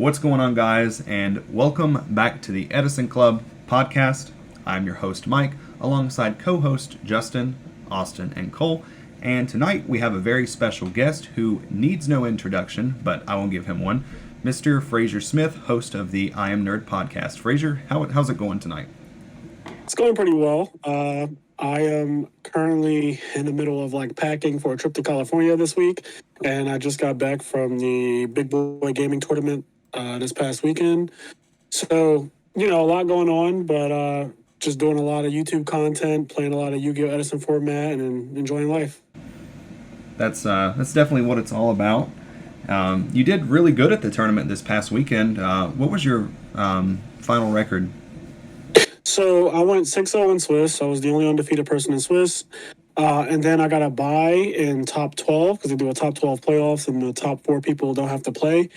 What's going on, guys, and welcome back to the Edison Club podcast. I'm your host, Mike, alongside co-host Justin, Austin, and Cole. And tonight we have a very special guest who needs no introduction, but I won't give him one. Mr. Frazier Smith, host of the IMNerd podcast. Frazier, how's it going tonight? It's going pretty well. I am currently in the middle of packing for a trip to California this week, and I just got back from the Big Boy Gaming Tournament this past weekend. So, a lot going on, but just doing a lot of YouTube content, playing a lot of YuGiOh Edison format, and enjoying life. That's definitely what it's all about. You did really good at the tournament this past weekend. What was your final record? So I went 6-0 in Swiss. I was the only undefeated person in Swiss. And then I got a bye in top 12 because they do a top 12 playoffs and the top 4 people don't have to play.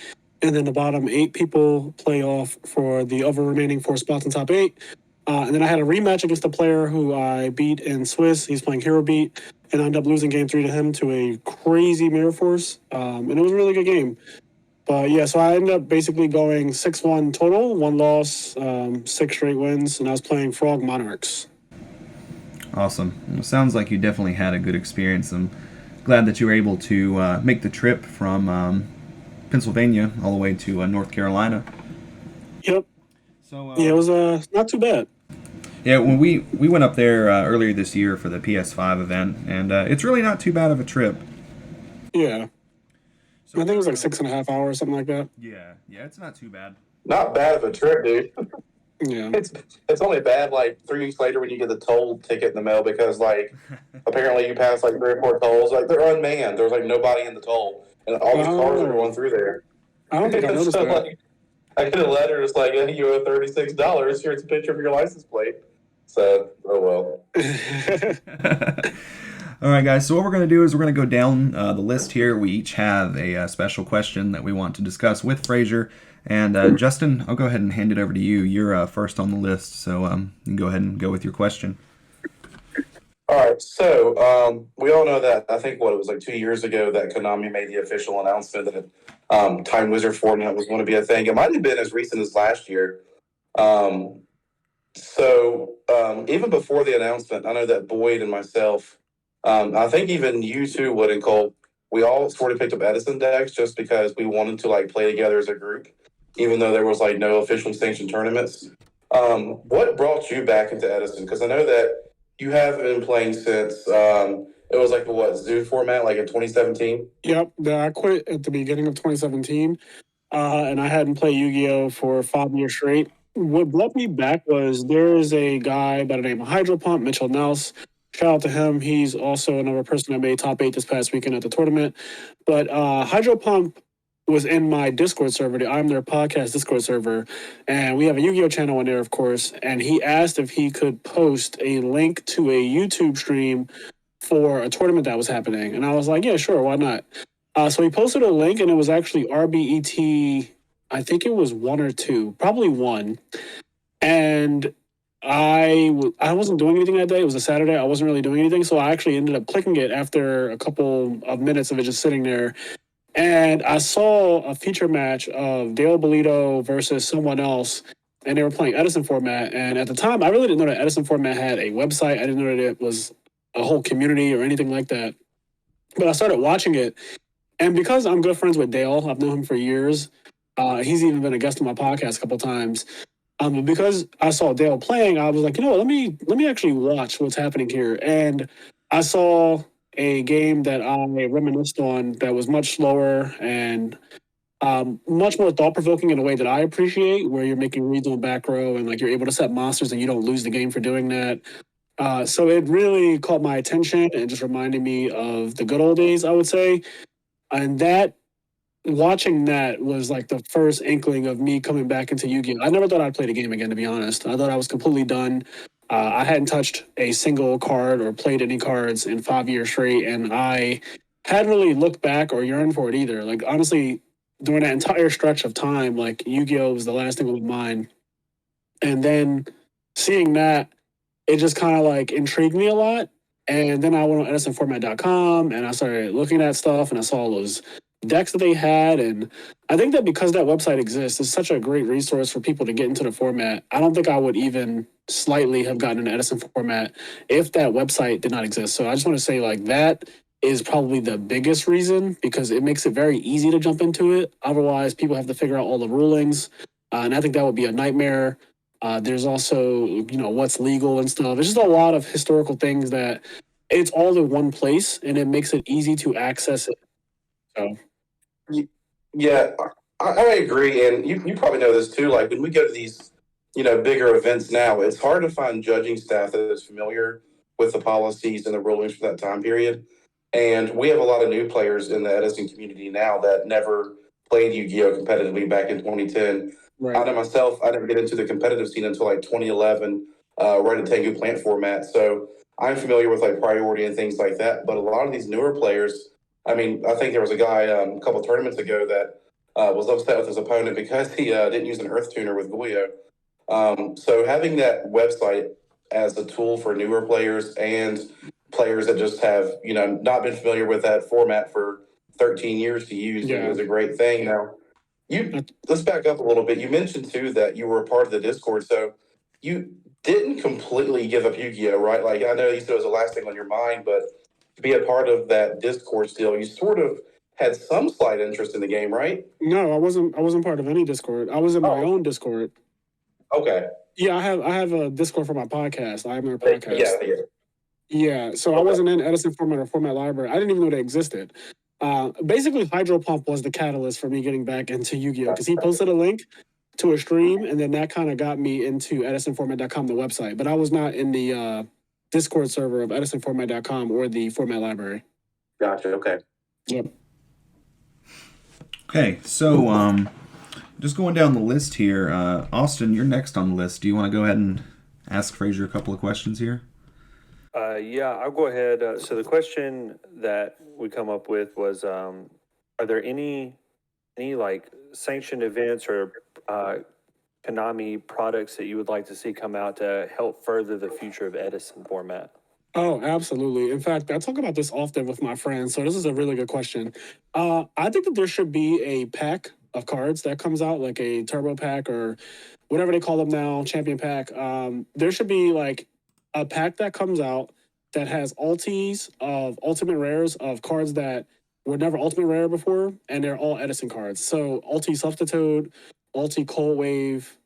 And then the bottom 8 people play off for the other remaining 4 spots in top 8. And then I had a rematch against a player who I beat in Swiss. He's playing Hero Beat. And I ended up losing game 3 to him to a crazy Mirror Force. And it was a really good game. But yeah, so I ended up basically going 6-1 total, 1 loss, 6 straight wins, and I was playing Frog Monarchs. Awesome. Well, it sounds like you definitely had a good experience. I'm glad that you were able to make the trip from Pennsylvania all the way to North Carolina. Yep. So yeah, it was not too bad. Yeah, when we went up there earlier this year for the PS5 event, and it's really not too bad of a trip. Yeah. I think it was 6.5 hours, something like that. Yeah, it's not too bad. Not bad of a trip, dude. Yeah. It's only bad 3 weeks later when you get the toll ticket in the mail because apparently you pass 3 or 4 tolls. They're unmanned. There's nobody in the toll. And all these cars are going through there. I don't think I noticed that. I get a letter, it's you owe $36. Here's a picture of your license plate. So, oh well. All right, guys, so what we're going to do is we're going to go down the list here. We each have a special question that we want to discuss with Frazier. And Justin, I'll go ahead and hand it over to you. You're first on the list, so you can go ahead and go with your question. All right, so we all know that, I think, it was 2 years ago that Konami made the official announcement that Time Wizard format was going to be a thing. It might have been as recent as last year. So even before the announcement, I know that Boyd and myself, I think even you two would, and Cole, we all sort of picked up Edison decks just because we wanted to play together as a group, even though there was no officially sanctioned tournaments. What brought you back into Edison? Because I know that you have been playing since it was Zoo format, in 2017. Yep, I quit at the beginning of 2017, and I hadn't played Yu-Gi-Oh for 5 years straight. What brought me back was there is a guy by the name of Hydro Pump, Mitchell Nels. Shout out to him. He's also another person that made top 8 this past weekend at the tournament. But Hydro Pump was in my Discord server, the IMNerd podcast Discord server, and we have a Yu-Gi-Oh channel in there, of course. And he asked if he could post a link to a YouTube stream for a tournament that was happening. And I was like, yeah, sure, why not? So he posted a link, and it was actually RBET, I think it was 1 or 2, probably 1. And I wasn't doing anything that day. It was a Saturday. I wasn't really doing anything. So I actually ended up clicking it after a couple of minutes of it just sitting there. And I saw a feature match of Dale Bolito versus someone else. And they were playing Edison format. And at the time, I really didn't know that Edison format had a website. I didn't know that it was a whole community or anything like that. But I started watching it. And because I'm good friends with Dale, I've known him for years. He's even been a guest on my podcast a couple times. Because I saw Dale playing, I was like, let me actually watch what's happening here. And I saw a game that I reminisced on that was much slower and much more thought-provoking in a way that I appreciate, where you're making reads on back row and you're able to set monsters and you don't lose the game for doing that. So it really caught my attention and just reminded me of the good old days, I would say. And watching that was the first inkling of me coming back into Yu-Gi-Oh! I never thought I'd play the game again, to be honest. I thought I was completely done. I hadn't touched a single card or played any cards in 5 years straight, and I hadn't really looked back or yearned for it either. Honestly, during that entire stretch of time, Yu-Gi-Oh! Was the last thing on my mind. And then seeing that, it just kind of intrigued me a lot. And then I went on EdisonFormat.com and I started looking at stuff, and I saw those decks that they had. And I think that because that website exists, it's such a great resource for people to get into the format. I don't think I would even slightly have gotten an Edison format if that website did not exist. So I just want to say, like, that is probably the biggest reason, because it makes it very easy to jump into it. Otherwise, people have to figure out all the rulings. And I think that would be a nightmare. There's also, what's legal and stuff. It's just a lot of historical things that it's all in one place, and it makes it easy to access it. So, Yeah, I agree, and you probably know this too. Like when we go to these, bigger events now, it's hard to find judging staff that is familiar with the policies and the rulings for that time period. And we have a lot of new players in the Edison community now that never played Yu-Gi-Oh competitively back in 2010. right. I know myself, I didn't get into the competitive scene until like 2011, right at Tengu Plant format. So I'm familiar with like priority and things like that. But a lot of these newer players, I mean, I think there was a guy a couple of tournaments ago that was upset with his opponent because he didn't use an Earth Tuner with YuGiOh. So having that website as a tool for newer players and players that just have, not been familiar with that format for 13 years to use is a great thing. Now, let's back up a little bit. You mentioned too that you were a part of the Discord, so you didn't completely give up Yu-Gi-Oh, right? Like I know you said it was the last thing on your mind, but to be a part of that Discord still, you sort of had some slight interest in the game, right? No, I wasn't. I wasn't part of any Discord. I was in my own Discord. Okay. Yeah, I have a Discord for my podcast. IMNerd podcast. Yeah. Yeah, so I wasn't in Edison format or format library. I didn't even know they existed. Basically, Hydro Pump was the catalyst for me getting back into Yu-Gi-Oh, because he posted a link to a stream, and then that kind of got me into edisonformat.com, the website. But I was not in the Discord server of edisonformat.com or the format library. Gotcha. Okay. Yep. Okay, so just going down the list here, Austin, you're next on the list. Do you want to go ahead and ask Frazier a couple of questions here? Yeah, I'll go ahead. So the question that we come up with was, are there any like sanctioned events or Konami products that you would like to see come out to help further the future of Edison format? Oh, absolutely. In fact, I talk about this often with my friends, so this is a really good question. I think that there should be a pack of cards that comes out, like a turbo pack or whatever they call them now, champion pack. There should be like a pack that comes out that has ultis of ultimate rares of cards that were never ultimate rare before, and they're all Edison cards. So ulti substitute, ulti cold wave,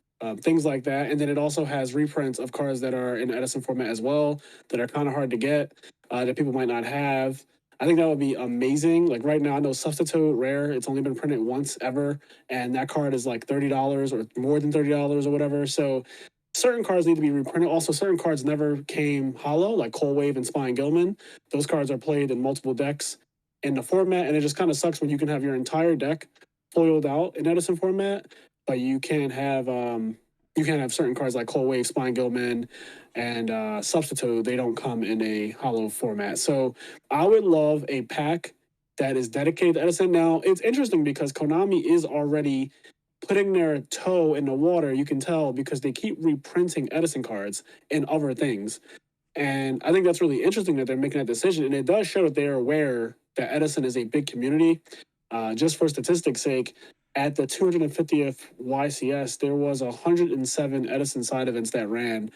things like that. And then it also has reprints of cards that are in Edison format as well, that are kind of hard to get, that people might not have. I think that would be amazing. Like right now, I know Substitute Rare, it's only been printed once ever, and that card is like $30 or more than $30 or whatever. So certain cards need to be reprinted. Also, certain cards never came hollow, like Cold Wave and Spine Gilman. Those cards are played in multiple decks in the format, and it just kind of sucks when you can have your entire deck foiled out in Edison format, but you can't have certain cards like Cold Wave, Spine Gilman, and Substitute. They don't come in a hollow format. So I would love a pack that is dedicated to Edison. Now, it's interesting because Konami is already putting their toe in the water, you can tell, because they keep reprinting Edison cards and other things. And I think that's really interesting that they're making that decision. And it does show that they're aware that Edison is a big community. Just for statistics' sake, at the 250th YCS, there was 107 Edison side events that ran,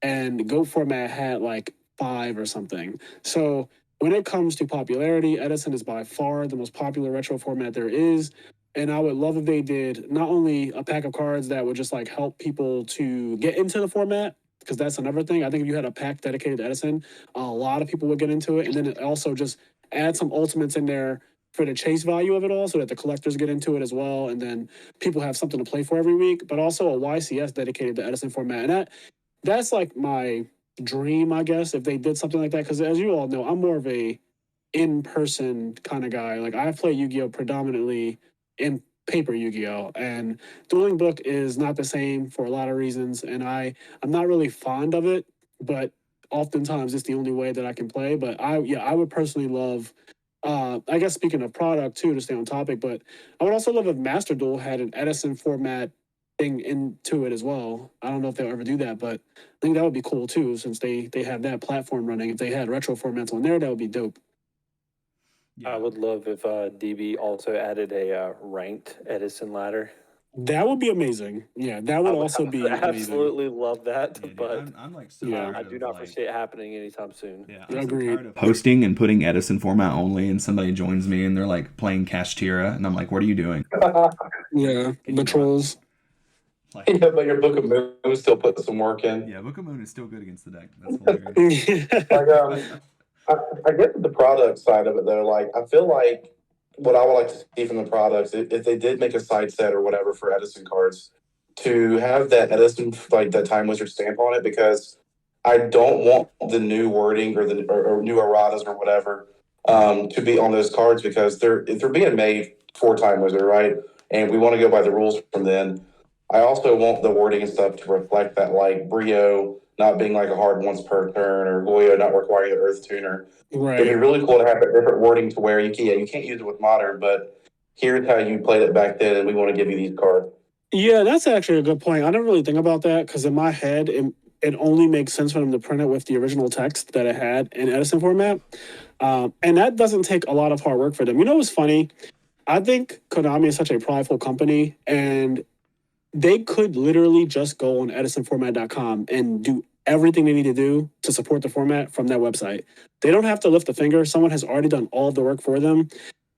and GOAT format had like 5 or something. So when it comes to popularity, Edison is by far the most popular retro format there is. And I would love if they did not only a pack of cards that would just like help people to get into the format, because that's another thing. I think if you had a pack dedicated to Edison, a lot of people would get into it. And then it also just add some ultimates in there for the chase value of it all, so that the collectors get into it as well. And then people have something to play for every week, but also a YCS dedicated to Edison format. And that's like my dream, I guess, if they did something like that. Because as you all know, I'm more of a in-person kind of guy. Like I play Yu-Gi-Oh predominantly in paper Yu-Gi-Oh, and dueling book is not the same for a lot of reasons, and I'm not really fond of it, but oftentimes it's the only way that I can play. But I would personally love, I guess speaking of product too, to stay on topic, but I would also love if Master Duel had an Edison format thing into it as well. I don't know if they'll ever do that, but I think that would be cool too, since they have that platform running. If they had retro formats on there, that would be dope. Yeah. I would love if DB also added a ranked Edison ladder. That would be amazing. Yeah, that would also I be would amazing. absolutely love that, Yeah, dude, but I'm like so Yeah. tired I do of, not like, foresee it happening anytime soon. yeah, I'm so Agreed. tired of posting and putting Edison format only, and somebody joins me and they're like playing Kashtira, and I'm like, what are you doing? Yeah, Can you the not? trolls. Like, Yeah, but your Book of Moon still put some work in. yeah, Book of Moon is still good against the deck. That's hilarious. Like, I get the product side of it though. Like, I feel like what I would like to see from the products, if they did make a side set or whatever for Edison cards, to have that Edison, like that Time Wizard stamp on it, because I don't want the new wording or or new erratas or whatever to be on those cards, because if they're being made for Time Wizard, right? And we want to go by the rules from then. I also want the wording and stuff to reflect that, like Brio not being like a hard once per turn, or YuGiOh not requiring the Earth Tuner. It'd be Right. really cool to have a different wording to where you can't use it with Modern, but here's how you played it back then, and we want to give you these cards. Yeah, that's actually a good point. I didn't really think about that because in my head, it only makes sense for them to print it with the original text that it had in Edison format. And that doesn't take a lot of hard work for them. You know what's funny? I think Konami is such a prideful company, and they could literally just go on edisonformat.com and do everything they need to do to support the format from that website. They don't have to lift a finger. Someone has already done all the work for them.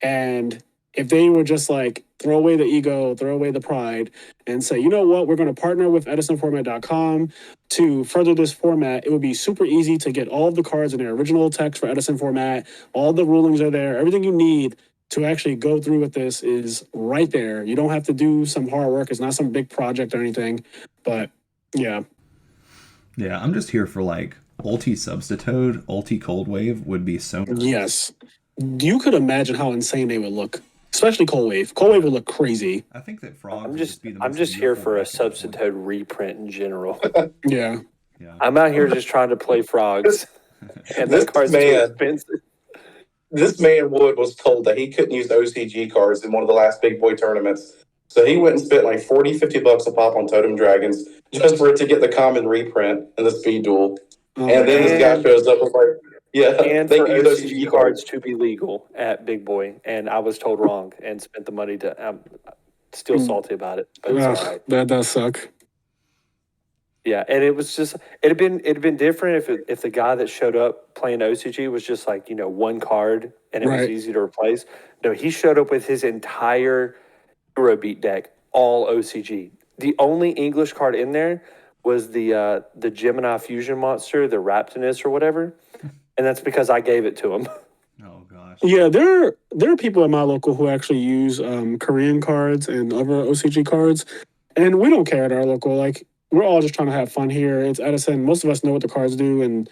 And if they were just like throw away the ego, throw away the pride, and say, you know what, we're going to partner with edisonformat.com to further this format, it would be super easy to get all of the cards in their original text for Edison format. All the rulings are there. Everything you need to actually go through with this is right there. You don't have to do some hard work. It's not some big project or anything. But yeah. Yeah, I'm just here for like ulti substitute, ulti cold wave would be so nice. Yes. You could imagine how insane they would look. Especially Cold Wave. Cold Wave would look crazy. I think that Frog I'm would just be the I'm most just here beautiful for a deck at this point. substitute reprint in general. Yeah. Yeah. I'm out here just trying to play frogs, and This that card's too man- expensive. This man Wood was told that he couldn't use OCG cards in one of the last big boy tournaments. So he went and spent like $40-$50 a pop on Totem Dragons just for it to get the common reprint in the speed duel. Oh, And then this guy shows up and was like, yeah, And they for can use OCG cards to be legal at Big Boy, and I was told wrong and spent the money to. I'm still salty about it, but it's all right. That does suck. Yeah, and it was just it'd been different if the guy that showed up playing OCG was just like one card and it was Right. easy to replace. No, he showed up with his entire Eurobeat deck, all OCG. The only English card in there was the Gemini fusion monster, the Raptinus or whatever, and that's because I gave it to him. Oh gosh. Yeah, there are people at my local who actually use Korean cards and other OCG cards, and we don't care at our local. Like, we're all just trying to have fun here. It's Edison. Most of us know what the cards do, and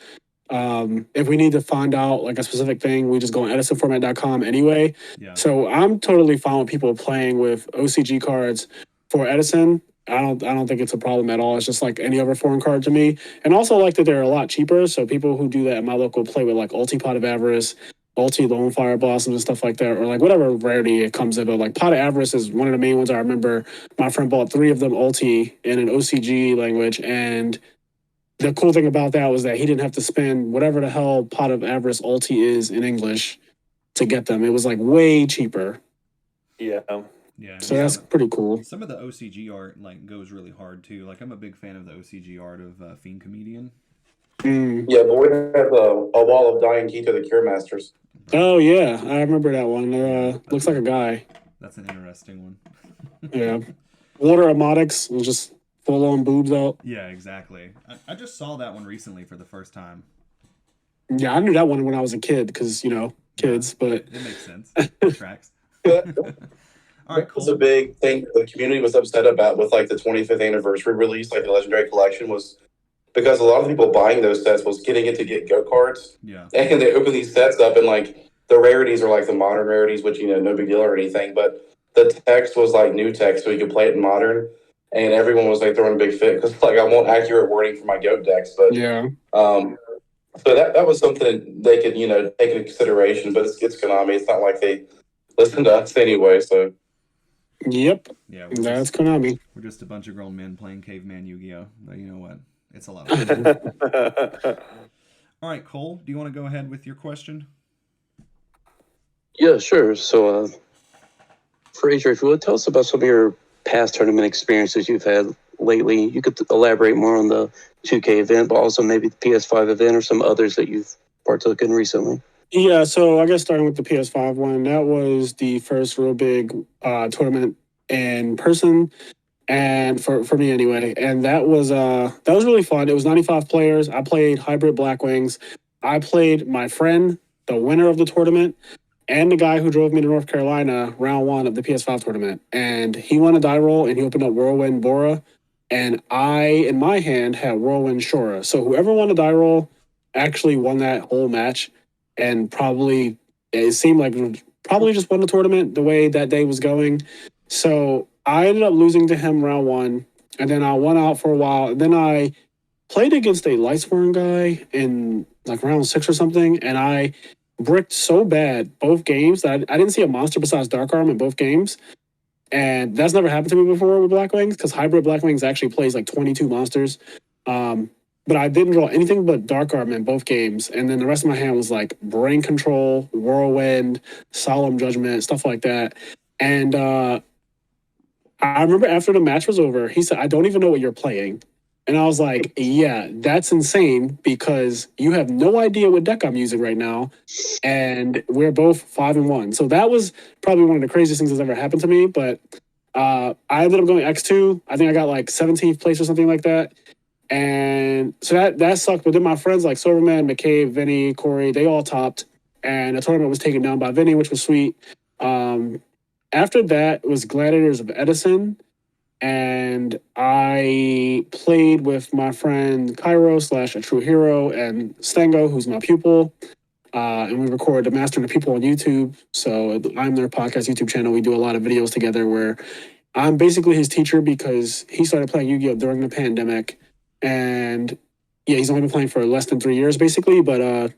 if we need to find out like a specific thing, we just go on edisonformat.com anyway. Yeah. So I'm totally fine with people playing with OCG cards for Edison. I don't think it's a problem at all. It's just like any other foreign card to me. And also like that they're a lot cheaper. So people who do that at my local play with like Ulti Pot of Avarice, Ulti Lone Fire Blossoms and stuff like that, or like whatever rarity it comes in. But like Pot of Avarice is one of the main ones. I remember my friend bought 3 of them Ulti in an OCG language, and the cool thing about that was that he didn't have to spend whatever the hell Pot of Avarice Ulti is in English to get them. It was like way cheaper. Yeah. Yeah. So that's pretty cool. Some of the OCG art like goes really hard too. Like I'm a big fan of the OCG art of Fiend Comedian. Yeah, Boyd has a wall of Dying Keto the Cure Masters. Oh yeah, I remember that one. Looks like a guy. That's an interesting one. Yeah. Water Emotics was just full on boobs out. Yeah, exactly. I just saw that one recently for the first time. Yeah, I knew that one when I was a kid because kids. But It makes sense. It tracks. All right, That was cool. a big thing the community was upset about with like the 25th anniversary release, like the Legendary Collection, was because a lot of people buying those sets was getting it to get GO cards. Yeah. And they open these sets up and like the rarities are like the modern rarities, which, no big deal or anything. But the text was like new text, so you could play it in modern. And everyone was like throwing a big fit because like I want accurate wording for my GOAT decks. But yeah. so that was something they could, take into consideration. But it's Konami. It's not like they listen to us anyway. So Yep. Yeah. That's Konami. We're just a bunch of grown men playing caveman Yu-Gi-Oh! But you know what? It's a lot of fun. All right, Cole, do you want to go ahead with your question? Yeah, sure. So, Frazier, if you would tell us about some of your past tournament experiences you've had lately. You could elaborate more on the 2K event, but also maybe the PS5 event or some others that you've partook in recently. Yeah, so I guess starting with the PS5 one, that was the first real big tournament in person, and for me anyway, and that was really fun. It was 95 players. I played hybrid Black Wings. I played my friend, the winner of the tournament, and the guy who drove me to North Carolina round one of the PS5 tournament. And he won a die roll and he opened up Whirlwind Bora. And I, in my hand, had Whirlwind Shora. So whoever won the die roll actually won that whole match. And probably, it seemed like probably just won the tournament the way that day was going. So I ended up losing to him round one. And then I went out for a while. And then I played against a Lightsworn guy in like round six or something. And I bricked so bad both games that I didn't see a monster besides Dark Arm in both games. And that's never happened to me before with Black Wings because hybrid Black Wings actually plays like 22 monsters. But I didn't draw anything but Dark Arm in both games. And then the rest of my hand was like Brain Control, Whirlwind, Solemn Judgment, stuff like that. And I remember after the match was over, he said, "I don't even know what you're playing." And I was like, yeah, that's insane because you have no idea what deck I'm using right now. And we're both 5-1. So that was probably one of the craziest things that's ever happened to me. But I ended up going X2. I think I got like 17th place or something like that. And so that sucked. But then my friends like Silverman, McCabe, Vinny, Corey, they all topped. And the tournament was taken down by Vinny, which was sweet. After that was Gladiators of Edison. And I played with my friend Cairo / A True Hero and Stengo, who's my pupil. And we record the Master and the Pupil on YouTube. So IMNerd podcast YouTube channel. We do a lot of videos together where I'm basically his teacher because he started playing Yu-Gi-Oh! During the pandemic. And yeah, he's only been playing for less than 3 years basically. But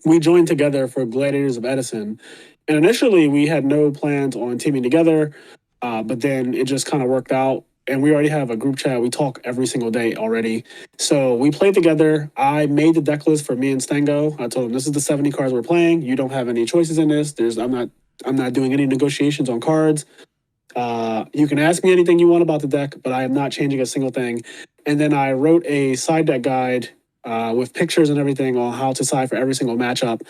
we joined together for Gladiators of Edison. And initially we had no plans on teaming together. But then it just kind of worked out. And we already have a group chat. We talk every single day already. So we played together. I made the deck list for me and Stengo. I told him this is the 70 cards we're playing. You don't have any choices in this. I'm not doing any negotiations on cards. You can ask me anything you want about the deck, but I am not changing a single thing. And then I wrote a side deck guide with pictures and everything on how to side for every single matchup.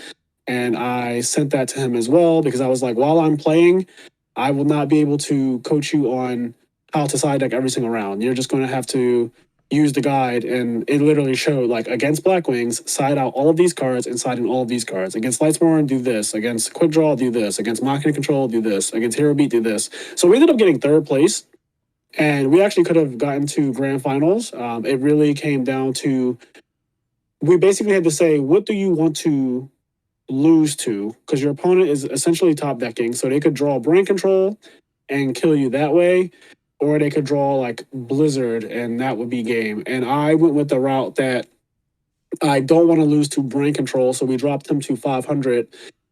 And I sent that to him as well because I was like, while I'm playing, I will not be able to coach you on how to side deck every single round. You're just going to have to use the guide. And it literally showed like against Black Wings, side out all of these cards and side in all of these cards. Against Lightsworn, do this. Against Quick Draw, do this. Against Machina Control, do this. Against Hero Beat, do this. So we ended up getting third place. And we actually could have gotten to grand finals. It really came down to, we basically had to say, what do you want to lose to, because your opponent is essentially top decking, so they could draw Brain Control and kill you that way, or they could draw like Blizzard and that would be game. And I went with the route that I don't want to lose to Brain Control, so we dropped him to 500,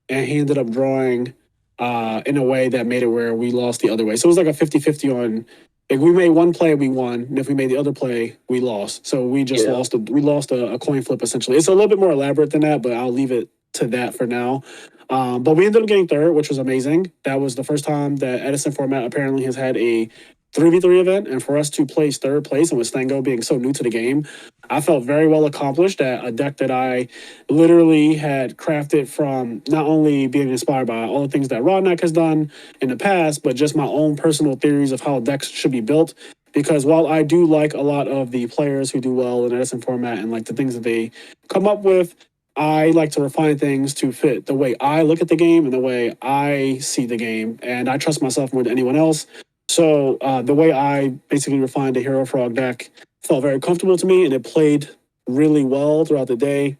and he ended up drawing in a way that made it where we lost the other way. So it was like a 50-50 on, if we made one play, we won, and if we made the other play, we lost. So we just lost a coin flip essentially. It's a little bit more elaborate than that, but I'll leave it to that for now. But we ended up getting third, which was amazing. That was the first time that Edison format apparently has had a 3v3 event, and for us to place third place, and with Stango being so new to the game, I felt very well accomplished at a deck that I literally had crafted from not only being inspired by all the things that Rodneck has done in the past, but just my own personal theories of how decks should be built. Because while I do like a lot of the players who do well in Edison format and like the things that they come up with, I like to refine things to fit the way I look at the game and the way I see the game. And I trust myself more than anyone else. So the way I basically refined a Hero Frog deck felt very comfortable to me, and it played really well throughout the day.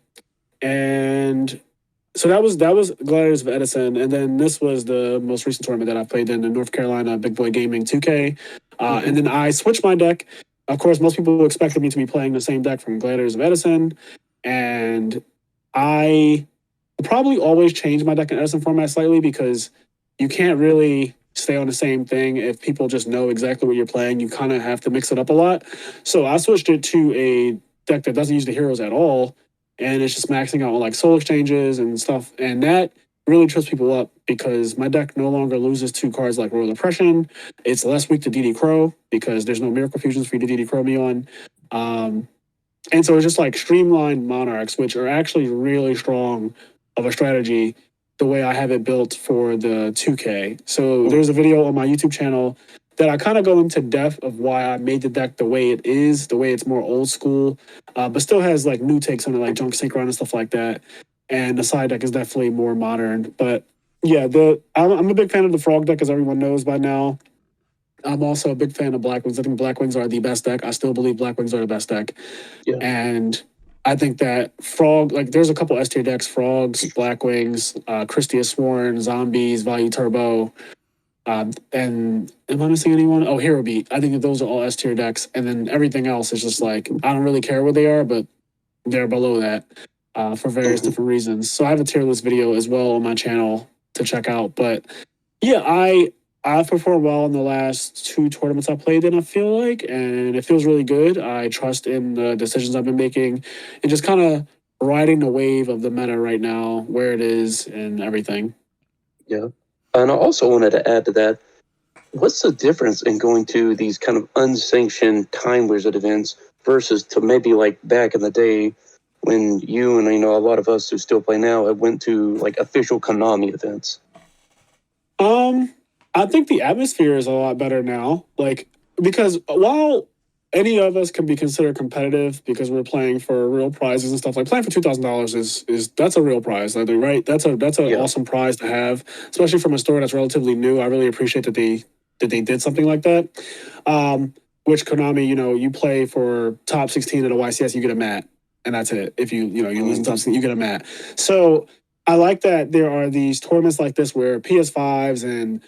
And so that was Gladiators of Edison. And then this was the most recent tournament that I played in, the North Carolina Big Boy Gaming 2K. And then I switched my deck. Of course, most people expected me to be playing the same deck from Gladiators of Edison. And I probably always change my deck in Edison format slightly because you can't really stay on the same thing if people just know exactly what you're playing. You kind of have to mix it up a lot. So I switched it to a deck that doesn't use the heroes at all, and it's just maxing out on like soul exchanges and stuff. And that really trips people up because my deck no longer loses 2 cards like Royal Oppression. It's less weak to DD Crow because there's no Miracle Fusions for you to DD Crow me on. And so it's just like streamlined Monarchs, which are actually really strong of a strategy the way I have it built for the 2K. So there's a video on my YouTube channel that I kind of go into depth of why I made the deck the way it is, the way it's more old school, but still has like new takes on it, like Junk Synchron and stuff like that. And the side deck is definitely more modern. But yeah, I'm a big fan of the Frog deck, as everyone knows by now. I'm also a big fan of Black Wings. I think Black Wings are the best deck. I still believe Black Wings are the best deck. Yeah. And I think that Frog, like there's a couple S tier decks, Frogs, Black Wings, Christia Sworn, Zombies, Value Turbo, and am I missing anyone? Oh, Hero Beat. I think that those are all S tier decks. And then everything else is just like, I don't really care what they are, but they're below that for various different reasons. So I have a tier list video as well on my channel to check out. But yeah, I've performed well in the last 2 tournaments I played in, I feel like, and it feels really good. I trust in the decisions I've been making and just kind of riding the wave of the meta right now, where it is and everything. Yeah. And I also wanted to add to that, what's the difference in going to these kind of unsanctioned time wizard events versus to maybe like back in the day when you and a lot of us who still play now have went to like official Konami events? I think the atmosphere is a lot better now. Like, because while any of us can be considered competitive because we're playing for real prizes and stuff, like playing for $2,000 is that's a real prize, like, right? That's an awesome prize to have, especially from a store that's relatively new. I really appreciate that they did something like that. Which Konami, you play for top 16 at a YCS, you get a mat, and that's it. If you lose in top 16, you get a mat. So I like that there are these tournaments like this where PS5s and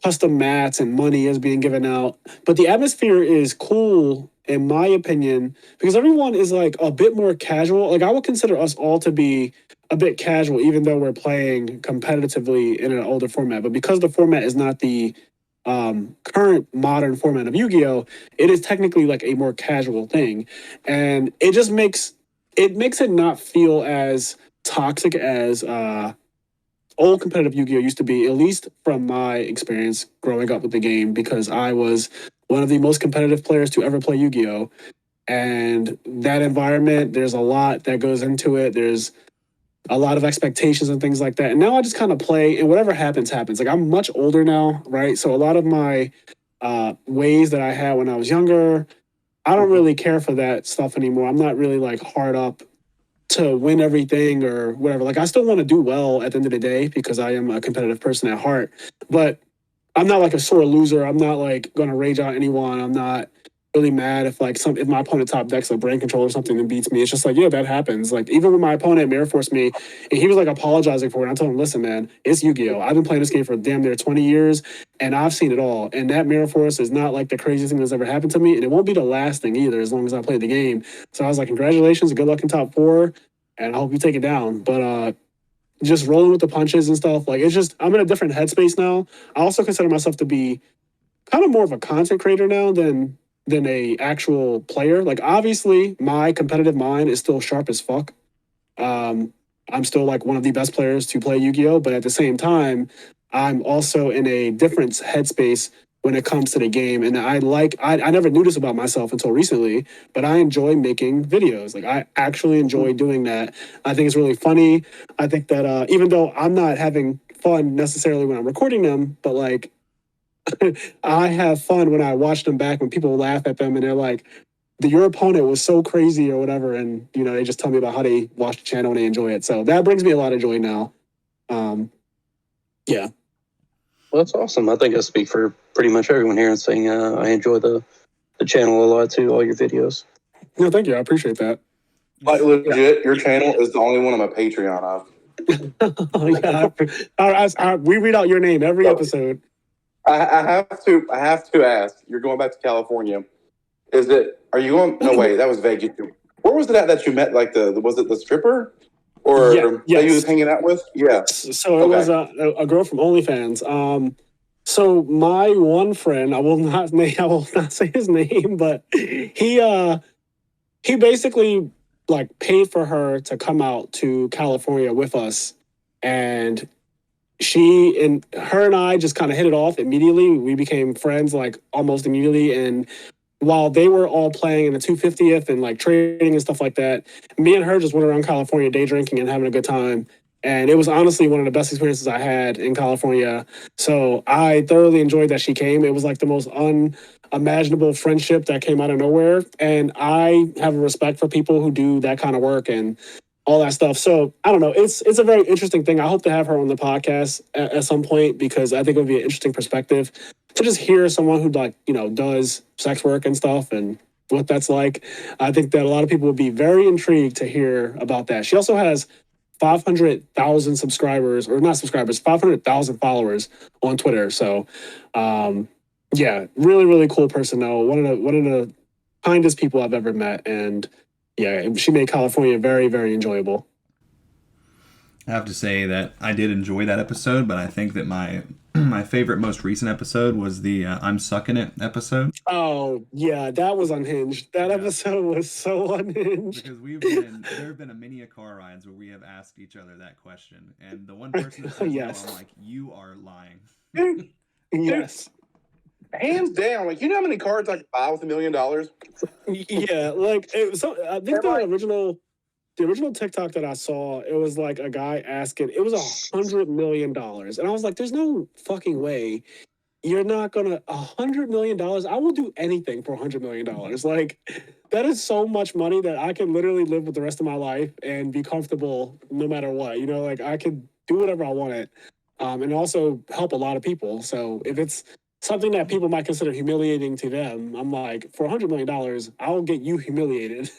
custom mats and money is being given out. But the atmosphere is cool, in my opinion, because everyone is like a bit more casual. Like I would consider us all to be a bit casual, even though we're playing competitively in an older format. But because the format is not the current modern format of Yu-Gi-Oh, it is technically like a more casual thing. And it just makes it not feel as toxic as old competitive Yu-Gi-Oh used to be, at least from my experience growing up with the game, because I was one of the most competitive players to ever play Yu-Gi-Oh. And that environment, there's a lot that goes into it. There's a lot of expectations and things like that. And now I just kind of play, and whatever happens, happens. Like I'm much older now, right? So a lot of my ways that I had when I was younger, I don't really care for that stuff anymore. I'm not really like hard up to win everything or whatever. Like I still want to do well at the end of the day because I am a competitive person at heart, but I'm not like a sore loser. I'm not like going to rage out anyone. I'm not really mad if if my opponent top decks like brain control or something and beats me. It's just like, yeah, that happens. Like even when my opponent mirror forced me and he was like apologizing for it, I told him, listen, man, it's Yu-Gi-Oh. I've been playing this game for damn near 20 years and I've seen it all. And that mirror force is not like the craziest thing that's ever happened to me. And it won't be the last thing either, as long as I play the game. So I was like, congratulations, good luck in top 4. And I hope you take it down. But just rolling with the punches and stuff, like it's just, I'm in a different headspace now. I also consider myself to be kind of more of a content creator now than a actual player. Like obviously my competitive mind is still sharp as fuck. I'm still like one of the best players to play Yu-Gi-Oh, but at the same time, I'm also in a different headspace when it comes to the game. And I never knew this about myself until recently, but I enjoy making videos. Like I actually enjoy doing that. I think it's really funny. I think that even though I'm not having fun necessarily when I'm recording them, but like I have fun when I watch them back, when people laugh at them and they're like, your opponent was so crazy or whatever. And, they just tell me about how they watch the channel and they enjoy it. So that brings me a lot of joy now. Yeah. Well, that's awesome. I think I speak for pretty much everyone here in saying I enjoy the channel a lot too, all your videos. No, thank you. I appreciate that. Like legit, your channel is the only one I'm a Patreon of. We read out your name every episode. I have to ask. You're going back to California. Are you going? No way. That was Vegas. Where was it at that you met? Like was it the stripper? Or that you was hanging out with? Yeah. So it was a girl from OnlyFans. So my one friend, I will not say his name, but he basically like paid for her to come out to California with us and her and I just kind of hit it off immediately. We became friends like almost immediately, and while they were all playing in the 250th and like trading and stuff like that, me and her just went around California day drinking and having a good time. And it was honestly one of the best experiences I had in California. So I thoroughly enjoyed that she came. It was like the most unimaginable friendship that came out of nowhere. And I have a respect for people who do that kind of work and all that stuff. So I don't know. It's a very interesting thing. I hope to have her on the podcast at some point because I think it would be an interesting perspective to just hear someone who like, does sex work and stuff and what that's like. I think that a lot of people would be very intrigued to hear about that. She also has 500,000 subscribers, or not subscribers, 500,000 followers on Twitter. So, yeah, really, really cool person though. One of the kindest people I've ever met. And yeah, she made California very, very enjoyable. I have to say that I did enjoy that episode, but I think that my favorite, most recent episode was the I'm Sucking It episode. Oh, yeah, that was unhinged. That episode was so unhinged. Because there have been many car rides where we have asked each other that question. And the one person that says Yes. no, I'm like, you are lying. Dude, Yes. hands down. Like, you know how many cards I could buy with $1 million? Yeah, like I think the original TikTok that I saw, it was like a guy asking, it was $100 million. And I was like, there's no fucking way you're not gonna, $100 million. I will do anything for $100 million. Like, that is so much money that I can literally live with the rest of my life and be comfortable no matter what. Like I could do whatever I wanted. And also help a lot of people. So if it's something that people might consider humiliating to them, I'm like, for $100 million, I'll get you humiliated.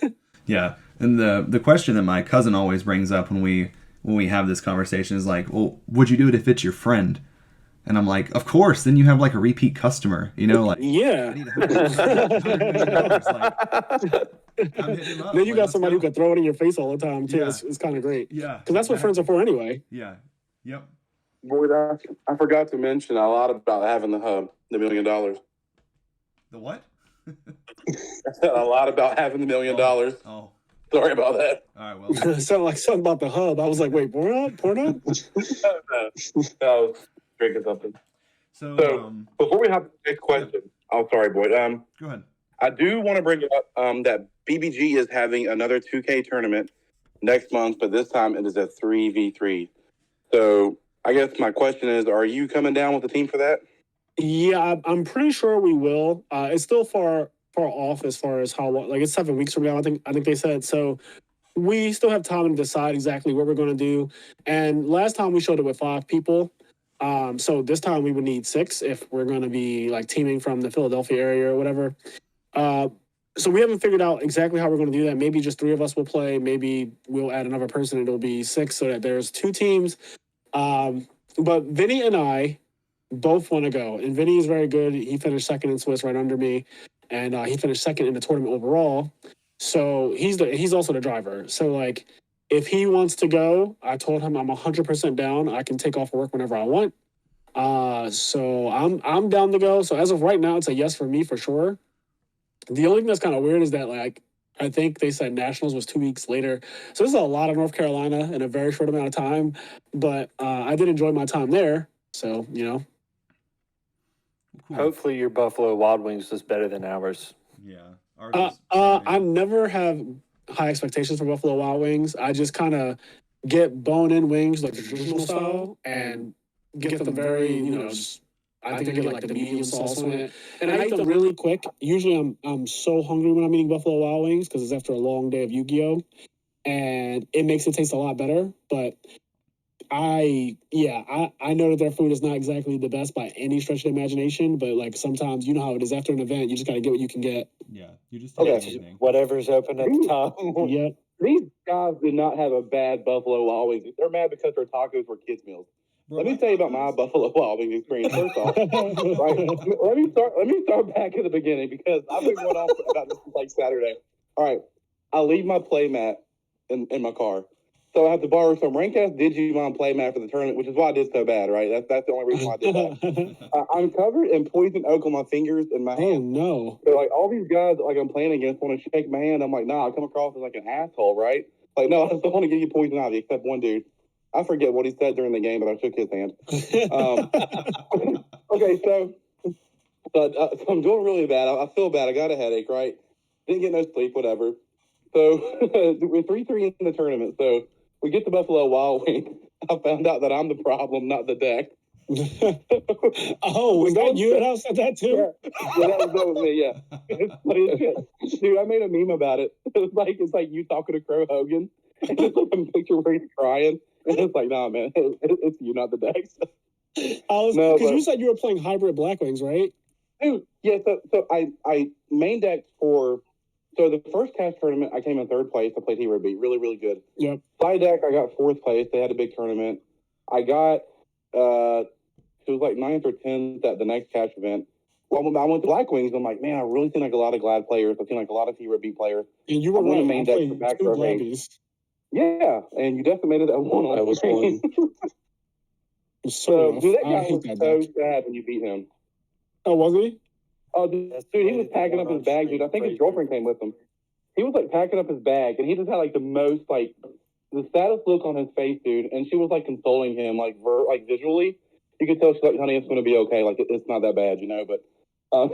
Yeah, and the question that my cousin always brings up when we have this conversation is like, well, would you do it if it's your friend? And I'm like, of course. Then you have like a repeat customer, like Yeah. I need $100 like, I'm hitting him up. Then you like, got somebody go. who could throw it in your face all the time too. Yeah. It's kind of great. Yeah, because that's what friends are for anyway. Yeah, yep. Boy, I forgot to mention a lot about having the $1 million. The what? I said a lot about having the $1 million. Oh. Sorry about that. All right, well. It sounded like something about the hub. I was like, wait, Pornhub? I was drinking something. So before we have the next question, oh, sorry, Boyd. Go ahead. I do want to bring up that BBG is having another 2K tournament next month, but this time it is a 3v3. So I guess my question is, are you coming down with the team for that? Yeah, I'm pretty sure we will. It's still far off as far as how long. Like, it's 7 weeks from now. I think they said so. We still have time to decide exactly what we're going to do. And last time we showed it with 5 people. So this time we would need 6 if we're going to be like teaming from the Philadelphia area or whatever. So we haven't figured out exactly how we're going to do that. Maybe just 3 of us will play. Maybe we'll add another person and it'll be 6 so that there's 2 teams. But Vinny and I both want to go. And Vinny is very good. He finished second in Swiss right under me. And he finished second in the tournament overall. So he's also the driver. So like, if he wants to go, I told him I'm 100% down. I can take off work whenever I want. So I'm down to go. So as of right now, it's a yes for me for sure. The only thing that's kind of weird is that like I think they said Nationals was 2 weeks later. So this is a lot of North Carolina in a very short amount of time. But I did enjoy my time there. So Cool. Hopefully your Buffalo Wild Wings is better than ours. Yeah. I never have high expectations for Buffalo Wild Wings. I just kind of get bone-in wings like the traditional style and get them very, I think I get like the medium sauce on it. And I eat them really quick. Usually I'm so hungry when I'm eating Buffalo Wild Wings because it's after a long day of YuGiOh. And it makes it taste a lot better. But I know that their food is not exactly the best by any stretch of the imagination, but like sometimes you know how it is after an event, you just got to get what you can get. Yeah, you just Whatever's open at the time. Yeah. These guys did not have a bad Buffalo Wild Wings. They're mad because their tacos were kids' meals. Let me tell you about my Buffalo Wild Wings experience. First off, right, let me start back at the beginning because I've been going off about this since like Saturday. All right, I leave my play mat in my car. So I have to borrow some rank-ass Digimon playmat for the tournament, which is why I did so bad, right? That's the only reason why I did that. I'm covered in poison oak on my fingers and my hand. Oh, no. So, like, all these guys like I'm playing against want to shake my hand. I'm like, nah, I come across as like an asshole, right? Like, no, I just don't want to give you poison ivy, except one dude. I forget what he said during the game, but I shook his hand. Okay, so I'm doing really bad. I feel bad. I got a headache, right? Didn't get no sleep, whatever. So we're 3-3 in the tournament. So we get to Buffalo Wild Wings. I found out that I'm the problem, not the deck. Oh, was that you that said that too? Yeah, that was me. Yeah, it's funny as shit. Dude, I made a meme about it. It's like you talking to Crow Hogan, and it's like a picture where he's crying, and it's like, nah, man, it's you, not the decks. Because you said you were playing hybrid Blackwings, right? Dude, yeah. So I main decked for. So the first cast tournament, I came in third place. I played Hero Beat, really, really good. Yep. Side deck, I got fourth place. They had a big tournament. I got it was like 9th or 10th at the next cash event. Well, when I went to Blackwings, I'm like, man, I really seem like a lot of Glad players. I seem like a lot of Hero Beat players. And you were right. Main deck for back row. Yeah, and you decimated that one. I was one. So, dude, that guy was so sad when you beat him. Oh, was he? Oh, dude, he was packing up his bag, dude. I think his girlfriend came with him. He was like packing up his bag, and he just had like the most like the saddest look on his face, dude. And she was like consoling him, like visually. You could tell she's like, honey, it's going to be okay. Like, it's not that bad, you know? But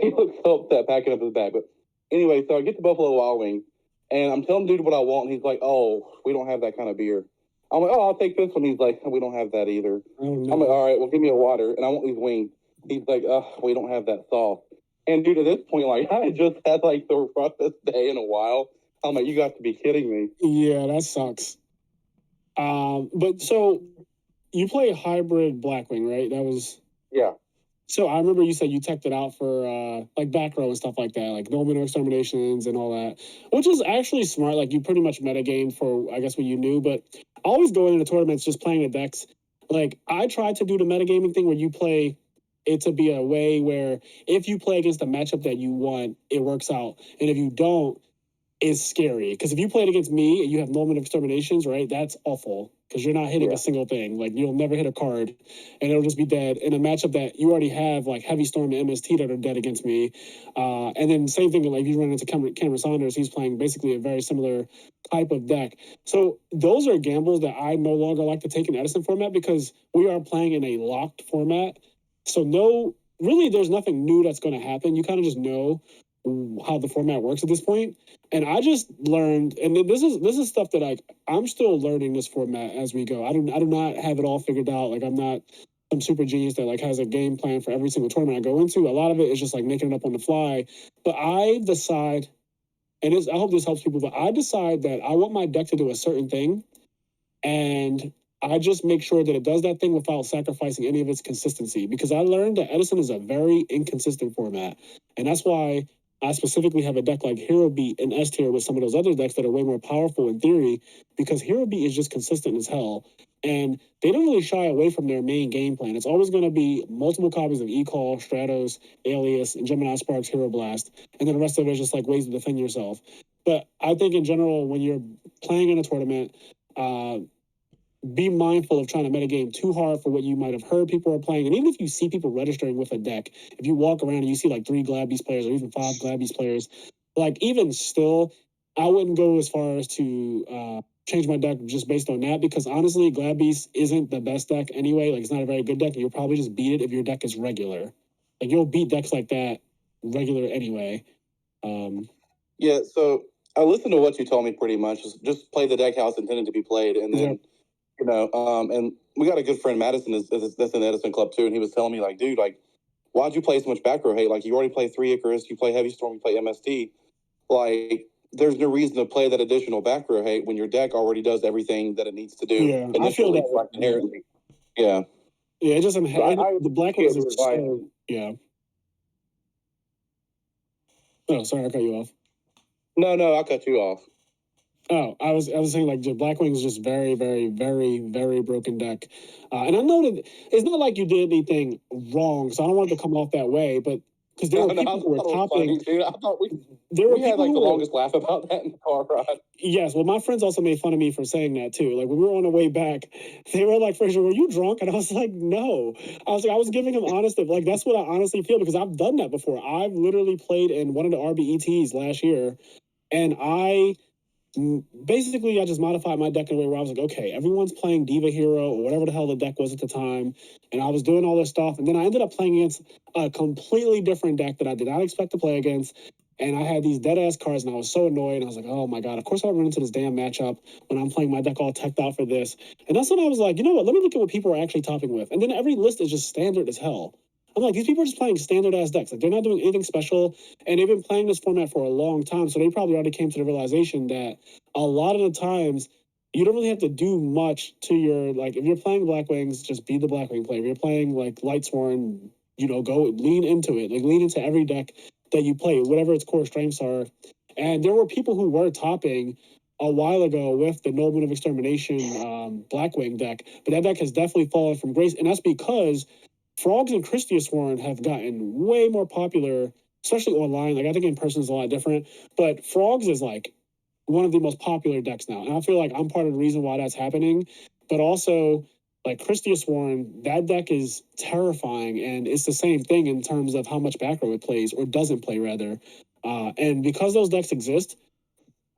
he looks so upset packing up his bag. But anyway, so I get to Buffalo Wild Wings, and I'm telling dude what I want, and he's like, oh, we don't have that kind of beer. I'm like, oh, I'll take this one. He's like, we don't have that either. Oh, no. I'm like, all right, well, give me a water, and I want these wings. He's like, we don't have that sauce. And dude, at this point, like, I just had like the roughest day in a while. I'm like, you got to be kidding me. Yeah, that sucks. But so you play hybrid Blackwing, right? That was So I remember you said you teched it out for like back row and stuff like that, like no minor exterminations and all that, which is actually smart. Like you pretty much metagamed for, I guess, what you knew. But always going into tournaments just playing the decks. Like I tried to do the metagaming thing where you play it to be a way where if you play against a matchup that you want, it works out, and if you don't, it's scary. Because if you played against me and you have no minor exterminations, right, that's awful. Because you're not hitting a single thing. Like, you'll never hit a card, and it'll just be dead. In a matchup that you already have, like, Heavy Storm and MST that are dead against me. And then same thing, like, if you run into Cameron Saunders, he's playing basically a very similar type of deck. So those are gambles that I no longer like to take in Edison format because we are playing in a locked format. So really, there's nothing new that's going to happen. You kind of just know how the format works at this point. And I just learned, and this is stuff that I'm still learning this format as we go. I do not have it all figured out. Like, I'm not some super genius that like has a game plan for every single tournament I go into. A lot of it is just like making it up on the fly. But I decide, and I hope this helps people, but I decide that I want my deck to do a certain thing, and I just make sure that it does that thing without sacrificing any of its consistency. Because I learned that Edison is a very inconsistent format, and that's why I specifically have a deck like Hero Beat and S tier with some of those other decks that are way more powerful in theory, because Hero Beat is just consistent as hell. And they don't really shy away from their main game plan. It's always going to be multiple copies of E-Call, Stratos, Alias, and Gemini Sparks, Hero Blast. And then the rest of it is just like ways to defend yourself. But I think in general, when you're playing in a tournament, be mindful of trying to metagame too hard for what you might have heard people are playing. And even if you see people registering with a deck, if you walk around and you see like 3 Glad Beast players or even 5 Glad Beast players, like even still, I wouldn't go as far as to change my deck just based on that, because honestly, Glad Beast isn't the best deck anyway. Like, it's not a very good deck, and you'll probably just beat it if your deck is regular. Like, you'll beat decks like that regular anyway. Yeah, so I listened to what you told me pretty much. Just play the deck how it's intended to be played, and then you know, and we got a good friend, Madison, that's in the Edison Club too, and he was telling me, like, dude, like, why'd you play so much back row hate? Like, you already play 3 Icarus, you play Heavy Storm, you play MST. Like, there's no reason to play that additional back row hate when your deck already does everything that it needs to do. Yeah, I feel that like, inherently. Yeah. Yeah, it doesn't have the black ones is so, yeah. Oh, sorry, I cut you off. No, I cut you off. Oh, I was saying, like, Blackwing is just very, very, very, very broken deck. And I know that it's not like you did anything wrong, so I don't want it to come off that way, but because there were people who were topping. Dude, I thought we had like the longest laugh about that in the car ride. Yes, well, my friends also made fun of me for saying that too. Like, when we were on the way back, they were like, Frazier, were you drunk? And I was like, no. I was giving him honest, like, that's what I honestly feel, because I've done that before. I've literally played in one of the RBETs last year, and I basically I just modified my deck in a way where I was like, okay, everyone's playing Diva Hero or whatever the hell the deck was at the time, and I was doing all this stuff, and then I ended up playing against a completely different deck that I did not expect to play against, and I had these dead-ass cards, and I was so annoyed, and I was like, oh my god, of course I run into this damn matchup when I'm playing my deck all teched out for this, and that's when I was like, you know what, let me look at what people are actually topping with, and then every list is just standard as hell. I'm like, these people are just playing standard-ass decks. Like, they're not doing anything special, and they've been playing this format for a long time, so they probably already came to the realization that a lot of the times you don't really have to do much to your, like, if you're playing Black Wings, just be the Black Wing player. If you're playing, like, Lightsworn, go lean into it. Like, lean into every deck that you play, whatever its core strengths are. And there were people who were topping a while ago with the Nobleman of Extermination Black Wing deck, but that deck has definitely fallen from grace, and that's because Frogs and Christiasworn have gotten way more popular, especially online. Like, I think in person is a lot different, but Frogs is like one of the most popular decks now. And I feel like I'm part of the reason why that's happening. But also, like Christiasworn, that deck is terrifying, and it's the same thing in terms of how much back row it plays, or doesn't play, rather. And because those decks exist,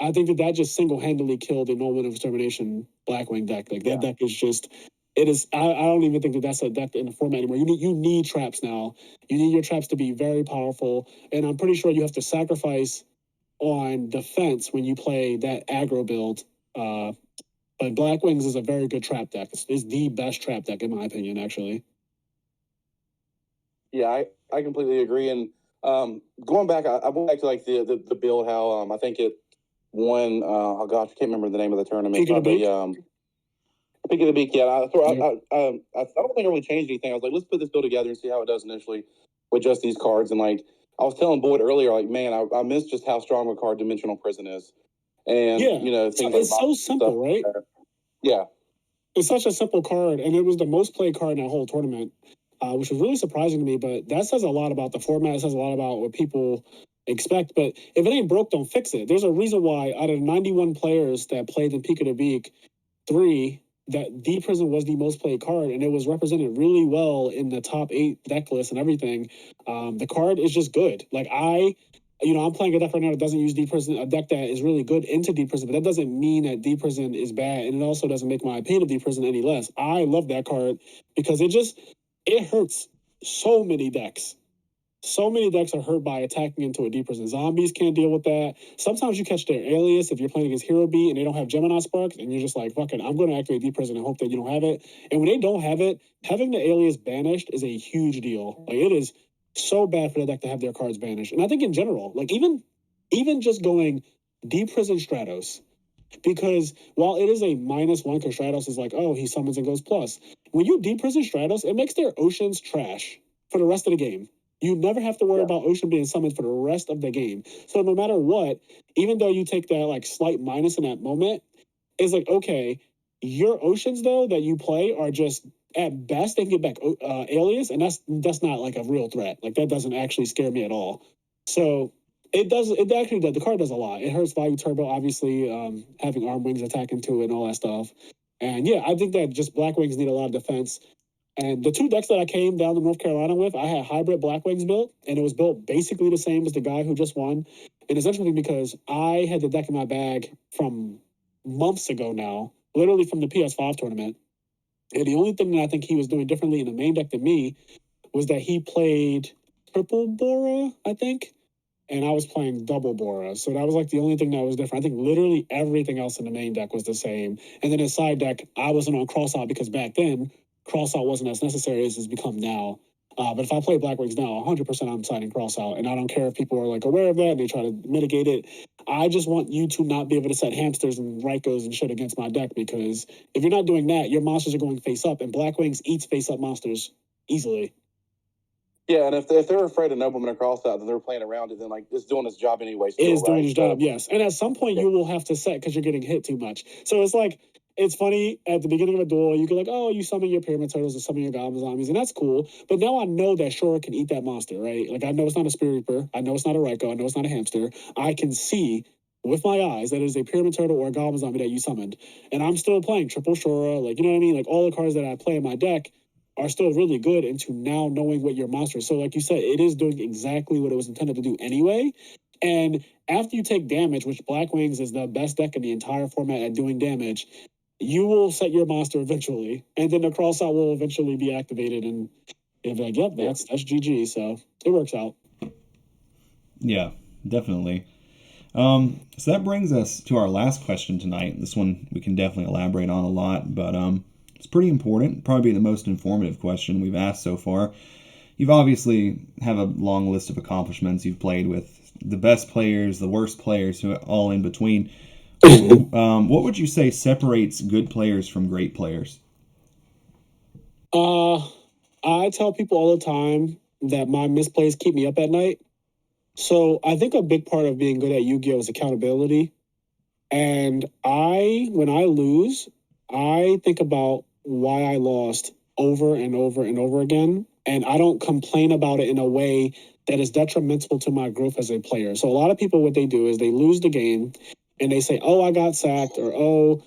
I think that just single-handedly killed the Nobleman of Extermination Blackwing deck. Like, that deck is just, it is, I don't even think that that's a deck in the format anymore. You need traps now. You need your traps to be very powerful, and I'm pretty sure you have to sacrifice on defense when you play that aggro build. But Black Wings is a very good trap deck. It's the best trap deck, in my opinion, actually. Yeah, I completely agree. And going back, I went back to like the build, how I think it won. Oh gosh, I can't remember the name of the tournament. Peak of the Beak? Peak of the Beak. Yeah, I don't think I really changed anything. I was like, let's put this build together and see how it does initially with just these cards. And like I was telling Boyd earlier, like, man, I miss just how strong a card Dimensional Prison is. And things it's like so simple, right? Yeah. It's such a simple card, and it was the most played card in that whole tournament, which was really surprising to me. But that says a lot about the format. It says a lot about what people expect. But if it ain't broke, don't fix it. There's a reason why out of 91 players that played in Peak of the Beak, 3, that D Prison was the most played card, and it was represented really well in the top 8 deck list and everything. The card is just good. Like, I'm playing a deck right now that doesn't use D Prison, a deck that is really good into D Prison, but that doesn't mean that D Prison is bad, and it also doesn't make my opinion of D Prison any less. I love that card because it hurts so many decks. So many decks are hurt by attacking into a D Prison. Zombies can't deal with that. Sometimes you catch their alias if you're playing against Hero B and they don't have Gemini Sparks, and you're just like, fuck it, I'm going to activate D Prison and hope that you don't have it. And when they don't have it, having the alias banished is a huge deal. Like, it is so bad for the deck to have their cards banished. And I think in general, like, even just going D Prison Stratos, because while it is a -1, because Stratos is like, oh, he summons and goes plus. When you D Prison Stratos, it makes their oceans trash for the rest of the game. You never have to worry about Ocean being summoned for the rest of the game. So no matter what, even though you take that like slight minus in that moment, it's like, okay, your Oceans though that you play are just, at best they can get back alias, and that's not like a real threat. Like, that doesn't actually scare me at all. So it actually does. The card does a lot. It hurts Value Turbo, obviously, having Arm Wings attack into it and all that stuff. And yeah, I think that just Black Wings need a lot of defense. And the 2 decks that I came down to North Carolina with, I had hybrid Black Wings built, and it was built basically the same as the guy who just won. And it's interesting because I had the deck in my bag from months ago now, literally from the PS5 tournament. And the only thing that I think he was doing differently in the main deck than me was that he played triple Bora, I think, and I was playing double Bora. So that was like the only thing that was different. I think literally everything else in the main deck was the same. And then his side deck, I wasn't on Crossout because back then, Crossout wasn't as necessary as it's become now. But if I play Black Wings now, 100% I'm signing Crossout. And I don't care if people are like aware of that and they try to mitigate it. I just want you to not be able to set hamsters and Rykos and shit against my deck, because if you're not doing that, your monsters are going face up, and Black Wings eats face up monsters easily. Yeah, and if they're afraid of Nobleman and Crossout, then they're playing around it, then like it's doing its job anyway. Still, it is doing right? its job, yes. And at some point, you will have to set because you're getting hit too much. So it's like, it's funny, at the beginning of a duel, you can like, oh, you summon your Pyramid Turtles or summon your Goblin Zombies, and that's cool. But now I know that Shora can eat that monster, right? Like, I know it's not a Spirit Reaper. I know it's not a Ryko. I know it's not a hamster. I can see with my eyes that it is a Pyramid Turtle or a Goblin Zombie that you summoned. And I'm still playing triple Shora, like, you know what I mean? Like, all the cards that I play in my deck are still really good into now knowing what your monster is. So like you said, it is doing exactly what it was intended to do anyway. And after you take damage, which Black Wings is the best deck in the entire format at doing damage, you will set your monster eventually, and then the cross out will eventually be activated, and you'll be like, yep, that's GG. So it works out. Yeah, definitely. So that brings us to our last question tonight. This one we can definitely elaborate on a lot, but it's pretty important. Probably the most informative question we've asked so far. You've obviously have a long list of accomplishments. You've played with the best players, the worst players, all in between. What would you say separates good players from great players? I tell people all the time that my misplays keep me up at night. So I think a big part of being good at Yu-Gi-Oh! Is accountability. And when I lose, I think about why I lost over and over and over again. And I don't complain about it in a way that is detrimental to my growth as a player. So a lot of people, what they do is they lose the game and they say, oh, I got sacked, or oh,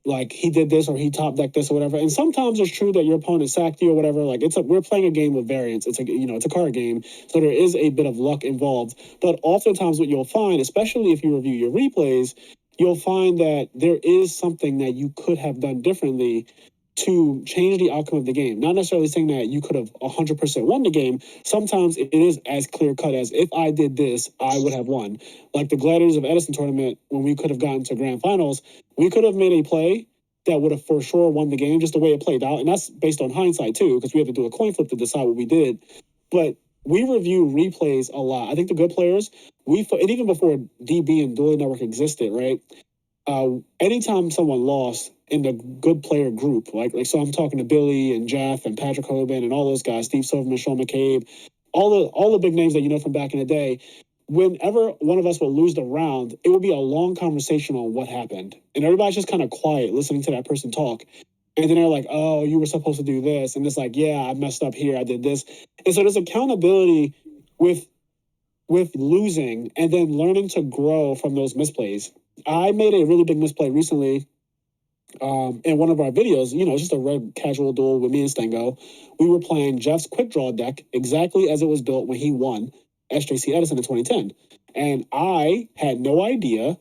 like he did this or he top decked this or whatever. And sometimes it's true that your opponent sacked you or whatever. Like we're playing a game with variance. It's a card game, so there is a bit of luck involved. But oftentimes what you'll find, especially if you review your replays, you'll find that there is something that you could have done differently to change the outcome of the game. Not necessarily saying that you could have 100% won the game. Sometimes it is as clear cut as if I did this, I would have won. Like the Gladiators of Edison Tournament, when we could have gotten to grand finals, we could have made a play that would have for sure won the game, just the way it played out. And that's based on hindsight too, because we have to do a coin flip to decide what we did. But we review replays a lot. I think the good players, and even before DB and Dueling Network existed, right? Anytime someone lost in the good player group, so I'm talking to Billy and Jeff and Patrick Hoban and all those guys, Steve Silverman, Sean McCabe, all the big names that you know from back in the day. Whenever one of us would lose the round, it would be a long conversation on what happened. And everybody's just kind of quiet listening to that person talk. And then they're like, oh, you were supposed to do this. And it's like, yeah, I messed up here. I did this. And so there's accountability with losing and then learning to grow from those misplays. I made a really big misplay recently in one of our videos. It's just a red casual duel with me and Stengo. We were playing Jeff's quick draw deck exactly as it was built when he won SJC Edison in 2010. And I had no idea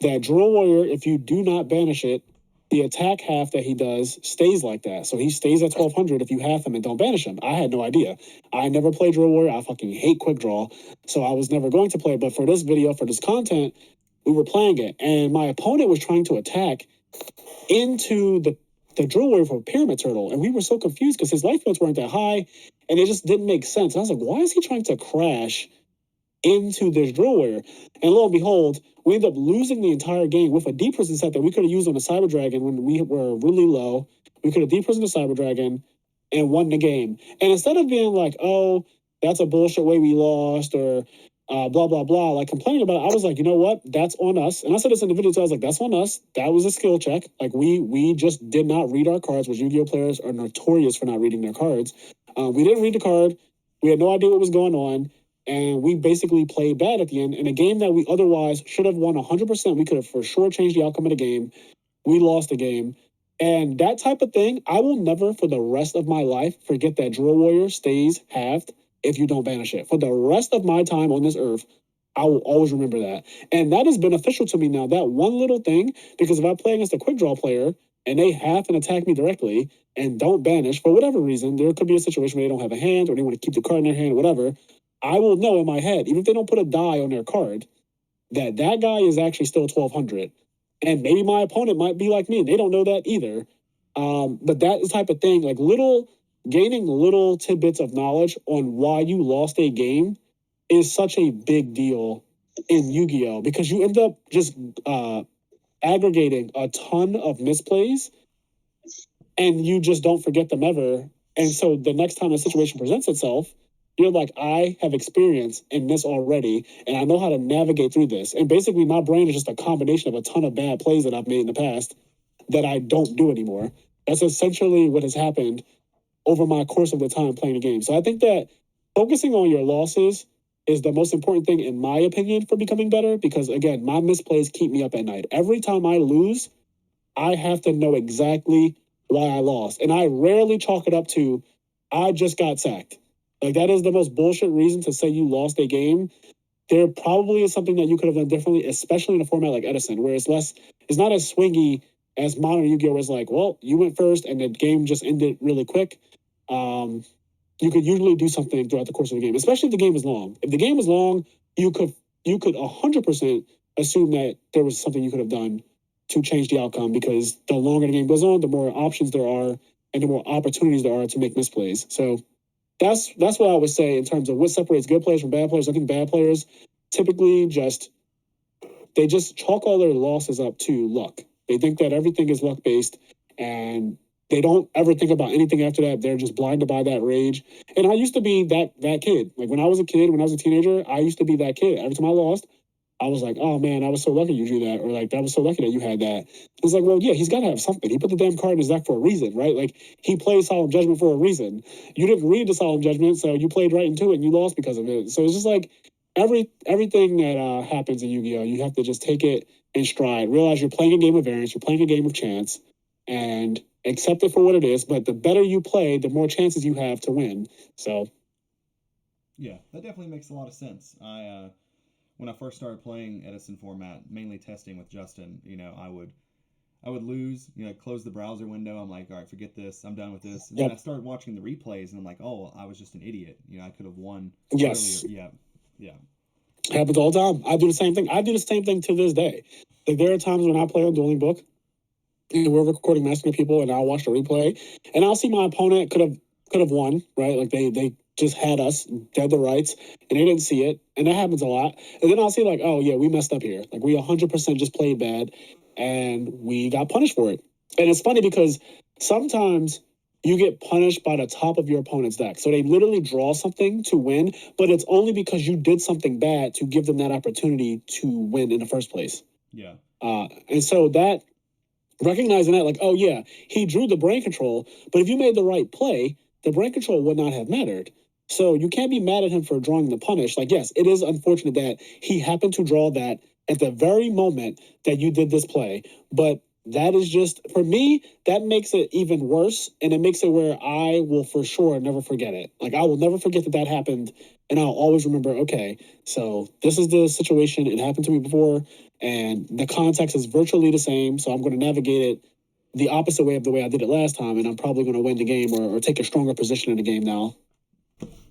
that Drill Warrior, if you do not banish it, the attack half that he does stays like that. So he stays at 1200 if you half him and don't banish him. I had no idea. I never played Drill Warrior. I fucking hate quick draw. So I was never going to play it. But for this video, for this content, we were playing it. And my opponent was trying to attack into the Drill Warrior for Pyramid Turtle. And we were so confused because his life points weren't that high. And it just didn't make sense. And I was like, why is he trying to crash into this Drill Warrior? And lo and behold, we ended up losing the entire game with a deep prison set that we could have used on the Cyber Dragon when we were really low. We could have deep prisoned the Cyber Dragon and won the game. And instead of being like, oh, that's a bullshit way we lost, or blah, blah, blah, like complaining about it, I was like, you know what? That's on us. And I said this in the video too. I was like, that's on us. That was a skill check. Like we just did not read our cards, which Yu-Gi-Oh players are notorious for not reading their cards. We didn't read the card. We had no idea what was going on. And we basically played bad at the end. In a game that we otherwise should have won 100%, we could have for sure changed the outcome of the game. We lost the game. And that type of thing, I will never for the rest of my life forget that Drill Warrior stays halved if you don't banish it. For the rest of my time on this earth, I will always remember that. And that is beneficial to me now, that one little thing, because if I play against a quick draw player and they half and attack me directly and don't banish for whatever reason, there could be a situation where they don't have a hand or they want to keep the card in their hand or whatever, I will know in my head, even if they don't put a die on their card, that guy is actually still 1200. And maybe my opponent might be like me. They don't know that either. But that type of thing, like gaining little tidbits of knowledge on why you lost a game is such a big deal in Yu-Gi-Oh! Because you end up just aggregating a ton of misplays and you just don't forget them ever. And so the next time a situation presents itself, you're like, I have experience in this already, and I know how to navigate through this. And basically, my brain is just a combination of a ton of bad plays that I've made in the past that I don't do anymore. That's essentially what has happened over my course of the time playing the game. So I think that focusing on your losses is the most important thing, in my opinion, for becoming better, because, again, my misplays keep me up at night. Every time I lose, I have to know exactly why I lost. And I rarely chalk it up to, I just got sacked. Like, that is the most bullshit reason to say you lost a game. there probably is something that you could have done differently, especially in a format like Edison, where it's not as swingy as modern Yu-Gi-Oh! Where it's like, well, you went first and the game just ended really quick. You could usually do something throughout the course of the game, especially if the game is long. If the game is long, you could 100% assume that there was something you could have done to change the outcome, because the longer the game goes on, the more options there are and the more opportunities there are to make misplays. So that's what I would say in terms of what separates good players from bad players. I think bad players typically just chalk all their losses up to luck. They think that everything is luck based, and they don't ever think about anything after that. They're just blinded by that rage. And I used to be that kid. Like when I was a kid, when I was a teenager, I used to be that kid. Every time I lost, I was like, oh man, I was so lucky you drew that, or like that was so lucky that you had that. It's like, well, yeah, he's got to have something. He put the damn card in his deck for a reason, right? Like he played Solemn Judgment for a reason. You didn't read the Solemn Judgment, so you played right into it and you lost because of it. So it's just like everything that happens in Yu-Gi-Oh, you have to just take it in stride. Realize you're playing a game of variance, you're playing a game of chance, and accept it for what it is. But the better you play, the more chances you have to win. So, yeah, that definitely makes a lot of sense. When I first started playing Edison format, mainly testing with Justin, I would lose, close the browser window. I'm like, all right, forget this. I'm done with this. And then I started watching the replays, and I'm like, oh, I was just an idiot. I could have won yes. earlier. Yeah. Happens all the time. I do the same thing. I do the same thing to this day. Like there are times when I play on Dueling Book, and we're recording Mastering People, and I'll watch the replay, and I'll see my opponent could have won, right? Like they just had us dead to rights, and they didn't see it, and that happens a lot. And then I'll see like, oh yeah, we messed up here. Like we 100% just played bad, and we got punished for it. And it's funny because sometimes you get punished by the top of your opponent's deck. So they literally draw something to win, but it's only because you did something bad to give them that opportunity to win in the first place. Yeah. And so that, recognizing that, like, oh yeah, he drew the brain control, but if you made the right play, the brain control would not have mattered. So you can't be mad at him for drawing the punish. Like, yes, it is unfortunate that he happened to draw that at the very moment that you did this play, but that is just, for me, that makes it even worse, and it makes it where I will for sure never forget it. Like, I will never forget that happened, and I'll always remember, okay, so this is the situation, it happened to me before, and the context is virtually the same, so I'm going to navigate it the opposite way of the way I did it last time, and I'm probably going to win the game or take a stronger position in the game now.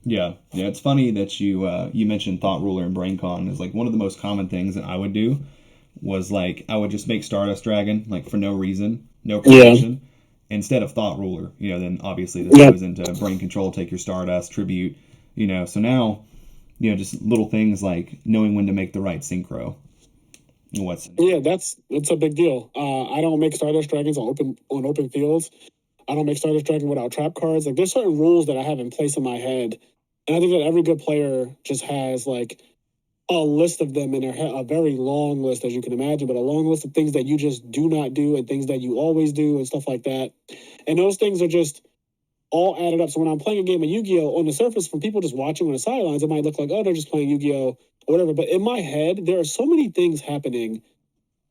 Yeah. It's funny that you mentioned Thought Ruler and BrainCon. Is like one of the most common things that I would do was like I would just make Stardust Dragon like for no reason, no creation, instead of Thought Ruler. Then obviously this goes into Brain Control, take your Stardust, Tribute. So now, just little things like knowing when to make the right synchro. That's a big deal. I don't make Stardust Dragons on open fields. I don't make Stardust Dragon without trap cards. Like there's certain rules that I have in place in my head, and I think that every good player just has like a list of them in their head, a very long list, as you can imagine, but a long list of things that you just do not do and things that you always do and stuff like that. And those things are just all added up. So when I'm playing a game of Yu-Gi-Oh, on the surface, from people just watching on the sidelines, it might look like, oh, they're just playing Yu-Gi-Oh or whatever. But in my head, there are so many things happening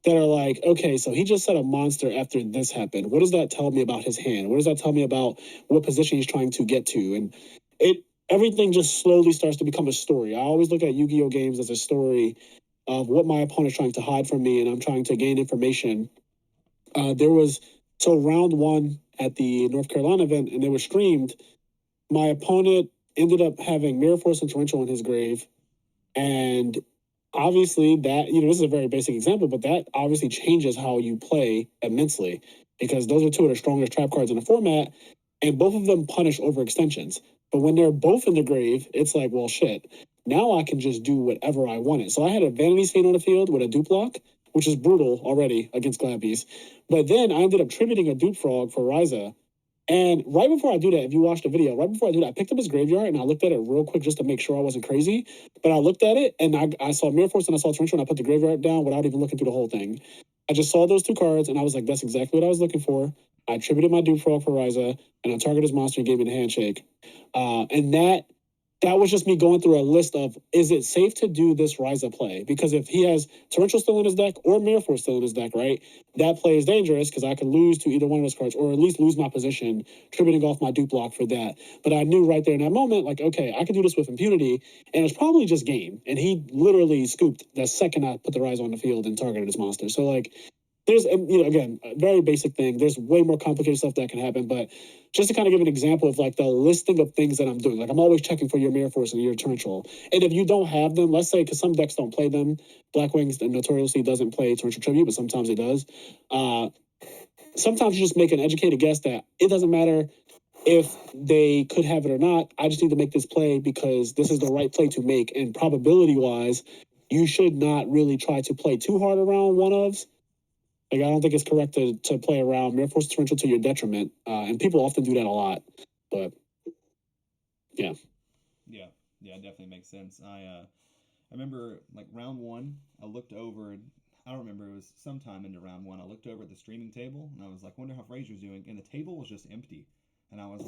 that are like, okay, so he just said a monster after this happened. What does that tell me about his hand? What does that tell me about what position he's trying to get to? And everything just slowly starts to become a story. I always look at Yu-Gi-Oh games as a story of what my opponent's trying to hide from me, and I'm trying to gain information. So round one at the North Carolina event, and it was streamed, my opponent ended up having Mirror Force and Torrential in his grave, and obviously that, this is a very basic example, but that obviously changes how you play immensely, because those are two of the strongest trap cards in the format, and both of them punish overextensions. But when they're both in the grave, it's like, well, shit, now I can just do whatever I wanted. So I had a Vanity's Fiend on the field with a dupe lock, which is brutal already against Gladiators. But then I ended up tributing a dupe frog for Ryza. And right before I do that, if you watch the video, right before I do that, I picked up his graveyard and I looked at it real quick just to make sure I wasn't crazy. But I looked at it and I saw Mirror Force and I saw Torrential, and I put the graveyard down without even looking through the whole thing. I just saw those two cards and I was like, that's exactly what I was looking for. I tributed my dupe frog for Ryza, and I targeted his monster and gave me the handshake. And that that was just me going through a list of, is it safe to do this rise up play? Because if he has Torrential still in his deck or Mirror Force still in his deck, right, that play is dangerous because I could lose to either one of those cards or at least lose my position, tributing off my dupe block for that. But I knew right there in that moment, like, okay, I can do this with impunity, and it's probably just game. And he literally scooped the second I put the rise on the field and targeted his monster. So, like, there's, again, a very basic thing. There's way more complicated stuff that can happen, but just to kind of give an example of like the listing of things that I'm doing, like I'm always checking for your Mirror Force and your Torrential. And if you don't have them, let's say, because some decks don't play them, Black Wings notoriously doesn't play Torrential Tribute, but sometimes it does. Sometimes you just make an educated guess that it doesn't matter if they could have it or not. I just need to make this play because this is the right play to make. And probability wise, you should not really try to play too hard around one ofs. Like, I don't think it's correct to play around Mirror Force Torrential to your detriment. And people often do that a lot. But, yeah. Yeah, it definitely makes sense. I remember, like, round one, I looked over, I don't remember, it was sometime into round one, I looked over at the streaming table, and I was like, wonder how Frazier's doing, and the table was just empty. And I was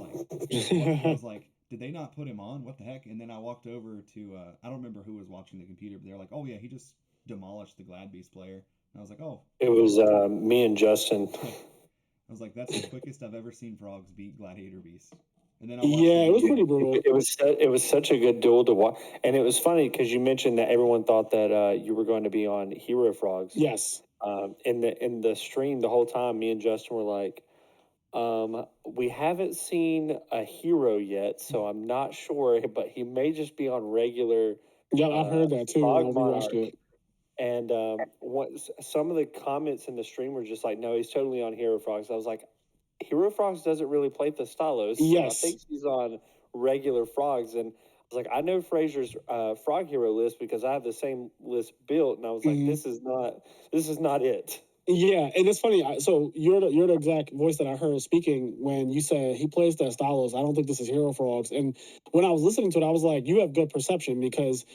like, did they not put him on? What the heck? And then I walked over to, I don't remember who was watching the computer, but they were like, oh yeah, he just demolished the Glad Beast player. And I was like, oh. It was me and Justin. I was like, that's the quickest I've ever seen Frogs beat Gladiator Beast. And then it was pretty brutal. It was such a good duel to watch, and it was funny because you mentioned that everyone thought that you were going to be on Hero Frogs. Yes. In the stream the whole time, me and Justin were like, we haven't seen a hero yet, so I'm not sure, but he may just be on regular. Yeah, I heard that too. Fog I Monarch. rewatched it. And some of the comments in the stream were just like, no, he's totally on Hero Frogs. I was like, Hero Frogs doesn't really play Thestalos. Yes. So I think he's on regular Frogs. And I was like, I know Frazier's Frog Hero list because I have the same list built. And I was like, this is not it. Yeah, and it's funny. So you're the exact voice that I heard speaking when you said he plays Thestalos. I don't think this is Hero Frogs. And when I was listening to it, I was like, you have good perception because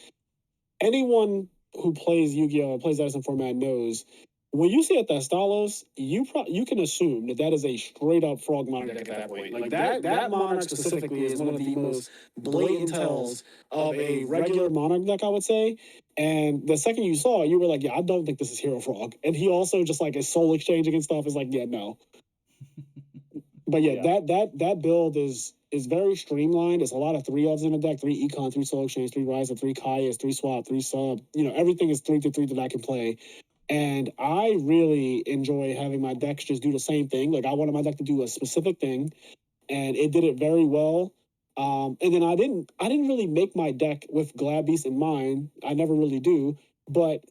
anyone who plays Yu-Gi-Oh! And plays Edison format knows when you see a Thestalos, you can assume that is a straight up Frog Monarch deck at that point. Like that Monarch specifically is one of the most blatant tells of a regular Monarch deck, I would say. And the second you saw it, you were like, yeah, I don't think this is Hero Frog. And he also just like is soul exchanging and stuff is like, yeah, no. But yeah, that build is very streamlined. It's a lot of 3-ofs in the deck: 3 Econ, 3 Soul Exchange, 3 Rise, 3 Kaias, 3 Swap, 3 Sub. Everything is 3-3 that I can play. And I really enjoy having my decks just do the same thing. Like I wanted my deck to do a specific thing, and it did it very well. And then I didn't really make my deck with Glad Beast in mind. I never really do, but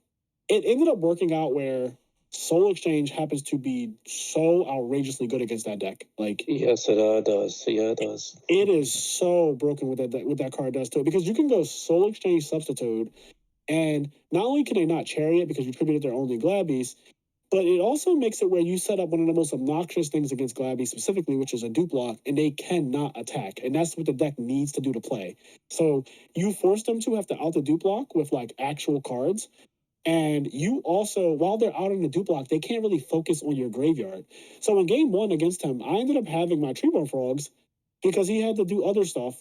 it ended up working out where Soul Exchange happens to be so outrageously good against that deck. Like yes, it does. Yeah, it does. It is so broken with that card does too, because you can go Soul Exchange Substitute, and not only can they not Chariot because you tributed their only Glad Beast, but it also makes it where you set up one of the most obnoxious things against Glad Beast specifically, which is a dupe block, and they cannot attack. And that's what the deck needs to do to play. So you force them to have to out the dupe block with like actual cards. And you also, while they're out in the dupe block, they can't really focus on your graveyard. So in game one against him, I ended up having my Treeborn Frogs because he had to do other stuff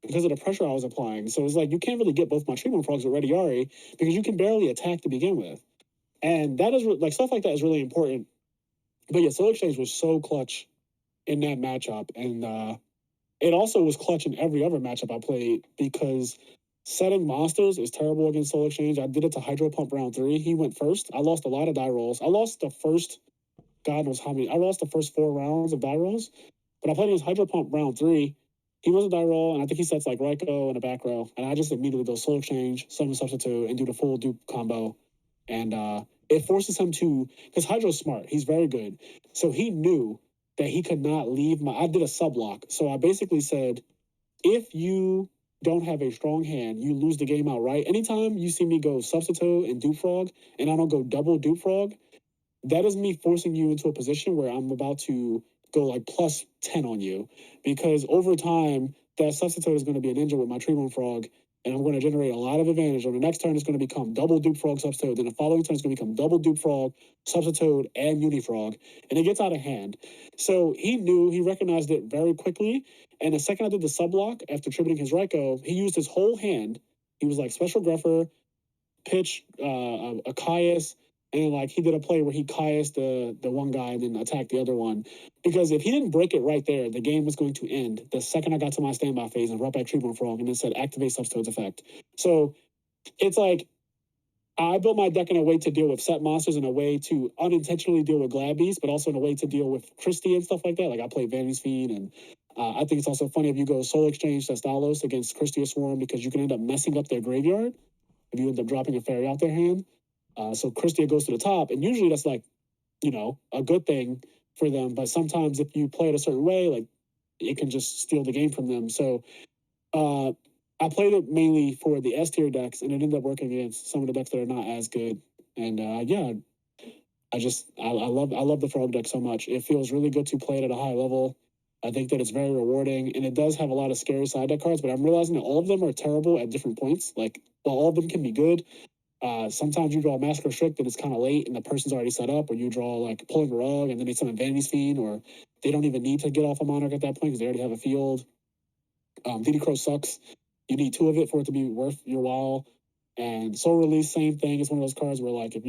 because of the pressure I was applying. So it's like, you can't really get both my Treeborn Frogs with Rediari because you can barely attack to begin with. And that is like stuff like that is really important. But yeah, Soul Exchange was so clutch in that matchup. And it also was clutch in every other matchup I played because setting monsters is terrible against Soul Exchange. I did it to Hydro Pump round 3. He went first. I lost a lot of die rolls. I lost the first, God knows how many. I lost the first 4 rounds of die rolls. But I played against Hydro Pump round 3. He was a die roll, and I think he sets like Raiko in the back row. And I just immediately go Soul Exchange, Summon Substitute, and do the full dupe combo. And it forces him to, because Hydro's smart. He's very good. So he knew that he could not leave I did a sub lock. So I basically said, if you don't have a strong hand, you lose the game outright. Anytime you see me go Substitute and Dupe Frog, and I don't go double Dupe Frog, that is me forcing you into a position where I'm about to go like plus 10 on you. Because over time, that Substitute is going to be a ninja with my Treeborn Frog, and I'm going to generate a lot of advantage. On the next turn, it's going to become double Dupe Frog Substitute. Then the following turn, it's going to become double Dupe Frog, Substitute, and Unifrog. And it gets out of hand. So he recognized it very quickly. And the second I did the subblock after tributing his Raikou, he used his whole hand. He was like Special Greffer, pitch, a Caius, and like he did a play where he Caius the one guy and then attacked the other one. Because if he didn't break it right there, the game was going to end the second I got to my standby phase and brought back Treatment Frog and then said activate Substitute's effect. So it's like I built my deck in a way to deal with set monsters, in a way to unintentionally deal with Glad Beast, but also in a way to deal with Christie and stuff like that. Like I play Vanity's Fiend, and I think it's also funny if you go Soul Exchange Stalos against Christie or Swarm, because you can end up messing up their graveyard if you end up dropping a fairy out their hand. So Christia goes to the top, and usually that's like, a good thing for them. But sometimes if you play it a certain way, like it can just steal the game from them. So I played it mainly for the S tier decks, and it ended up working against some of the decks that are not as good. And I love the Frog deck so much. It feels really good to play it at a high level. I think that it's very rewarding, and it does have a lot of scary side deck cards, but I'm realizing that all of them are terrible at different points. Like, while all of them can be good, sometimes you draw Mask Restrict and it's kind of late and the person's already set up, or you draw like Pulling a Rug and then they summon Vanity's Fiend, or they don't even need to get off a Monarch at that point because they already have a field. DD Crow sucks. You need 2 of it for it to be worth your while. And Soul Release, same thing. It's one of those cards where like if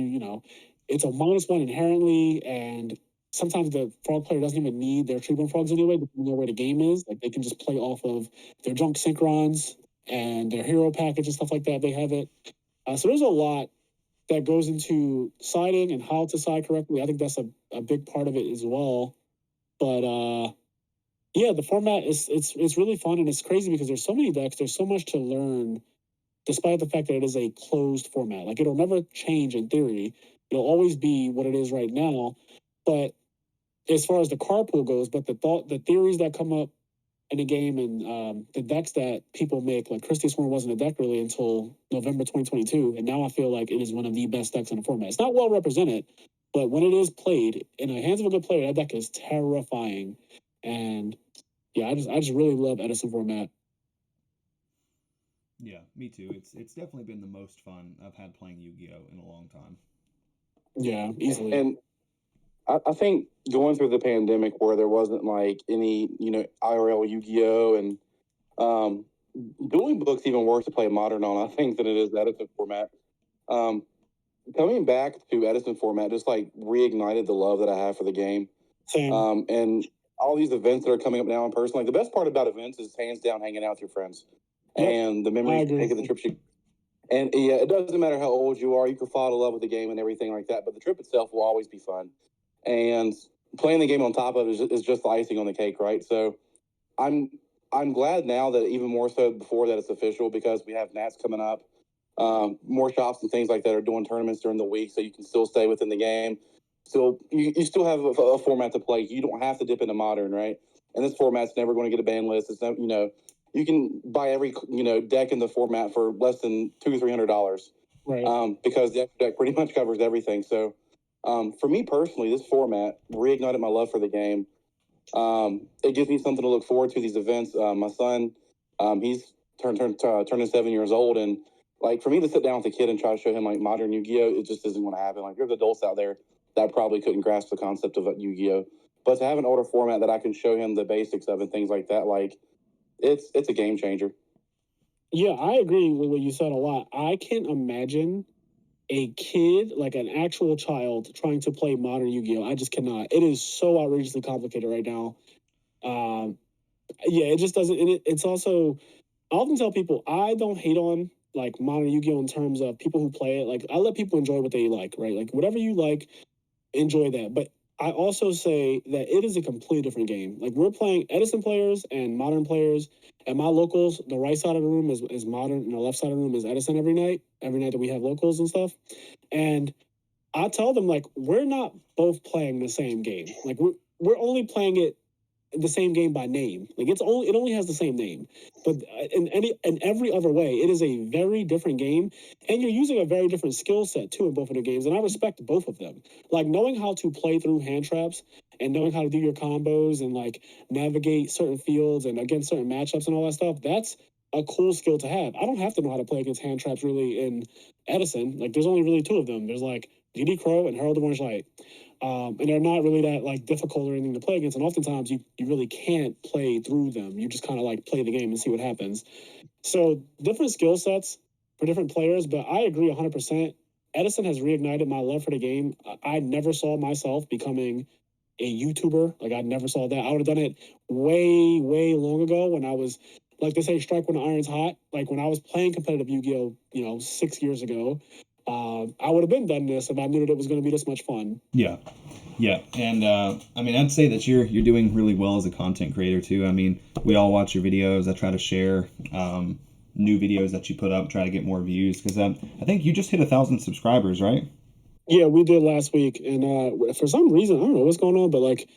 it's a -1 inherently, and sometimes the Frog player doesn't even need their Treatment Frogs anyway, depending on where the game is. Like they can just play off of their Junk Synchrons and their Hero Package and stuff like that. They have it. So there's a lot that goes into siding and how to side correctly. I think that's a big part of it as well. But yeah, the format it's really fun, and it's crazy because there's so many decks. There's so much to learn, despite the fact that it is a closed format. Like it'll never change in theory. It'll always be what it is right now. But as far as the card pool goes, but the theories that come up in the game, and the decks that people make, like Christie Swarm wasn't a deck really until November 2022, and now I feel like it is one of the best decks in the format. It's not well represented, but when it is played in the hands of a good player, that deck is terrifying. And yeah, I just really love Edison format. Yeah, me too. It's definitely been the most fun I've had playing Yu-Gi-Oh in a long time. Yeah, easily. And I think going through the pandemic where there wasn't like any, IRL Yu-Gi-Oh, and dueling books even worse to play Modern on, I think, than it is Edison format. Coming back to Edison format just like reignited the love that I have for the game. Same. And all these events that are coming up now in person, like the best part about events is hands down hanging out with your friends. Yep. And the memories you make of the trips and yeah, it doesn't matter how old you are, you can fall in love with the game and everything like that, but the trip itself will always be fun. And playing the game on top of it is just the icing on the cake, right? So I'm glad now that even more so before that it's official, because we have Nats coming up. More shops and things like that are doing tournaments during the week, so you can still stay within the game. So you still have a format to play. You don't have to dip into Modern, right? And this format's never going to get a ban list. It's not, you can buy every deck in the format for less than $200-300, right? Because the extra deck pretty much covers everything. So for me personally, this format reignited my love for the game. It gives me something to look forward to these events. My son, he's turning 7 years old, and like for me to sit down with a kid and try to show him like Modern Yu-Gi-Oh, it just isn't going to happen. Like there's adults out there that probably couldn't grasp the concept of Yu-Gi-Oh, but to have an older format that I can show him the basics of and things like that, like it's a game changer. Yeah, I agree with what you said a lot. I can't imagine a kid, like an actual child, trying to play Modern Yu-Gi-Oh. I just cannot. It is so outrageously complicated right now. Yeah, it just doesn't. And it's also, I often tell people I don't hate on like Modern Yu-Gi-Oh in terms of people who play it. Like I let people enjoy what they like, right? Like whatever you like, enjoy that. But I also say that it is a completely different game. Like we're playing Edison players and Modern players. At my locals, the right side of the room is Modern and the left side of the room is Edison every night that we have locals and stuff. And I tell them, like, we're not both playing the same game. Like we're only playing it the same game by name. Like it only has the same name. But in every other way, it is a very different game. And you're using a very different skill set too in both of the games. And I respect both of them. Like knowing how to play through hand traps and knowing how to do your combos and like navigate certain fields and against certain matchups and all that stuff, a cool skill to have. I don't have to know how to play against hand traps really in Edison. Like, there's only really two of them. There's like DD Crow and Herald of Orange Light. And they're not really that like difficult or anything to play against. And oftentimes you really can't play through them. You just kind of like play the game and see what happens. So different skill sets for different players, but I agree 100%. Edison has reignited my love for the game. I never saw myself becoming a YouTuber. Like, I never saw that. I would have done it way, way long ago when I was, like they say, strike when the iron's hot. Like, when I was playing competitive Yu-Gi-Oh, 6 years ago, I would have been done this if I knew that it was going to be this much fun. Yeah. Yeah, and I mean, I'd say that you're doing really well as a content creator too. I mean, we all watch your videos. I try to share new videos that you put up, try to get more views, because I think you just hit 1,000 subscribers, right? Yeah, we did last week, and for some reason, I don't know what's going on, but like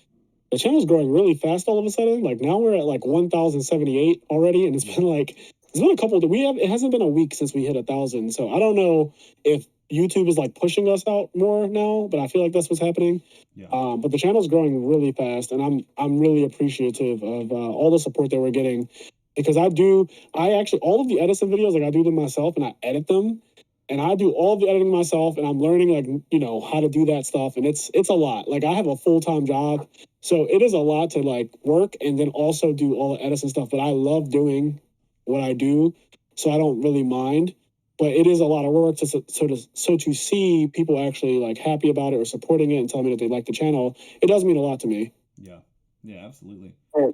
the channel's growing really fast all of a sudden. Like, now we're at like 1,078 already, and it's been a couple. It hasn't been a week since we hit 1,000, so I don't know if YouTube is like pushing us out more now, but I feel like that's what's happening. Yeah. But the channel's growing really fast, and I'm really appreciative of all the support that we're getting, because I actually all of the Edison videos, like, I do them myself and I edit them, and I do all of the editing myself, and I'm learning how to do that stuff, and it's a lot. Like, I have a full-time job, so it is a lot to like work and then also do all the Edison stuff. But I love doing what I do, so I don't really mind. But it is a lot of work to see people actually like happy about it or supporting it and telling me that they like the channel. It does mean a lot to me. Yeah, absolutely. I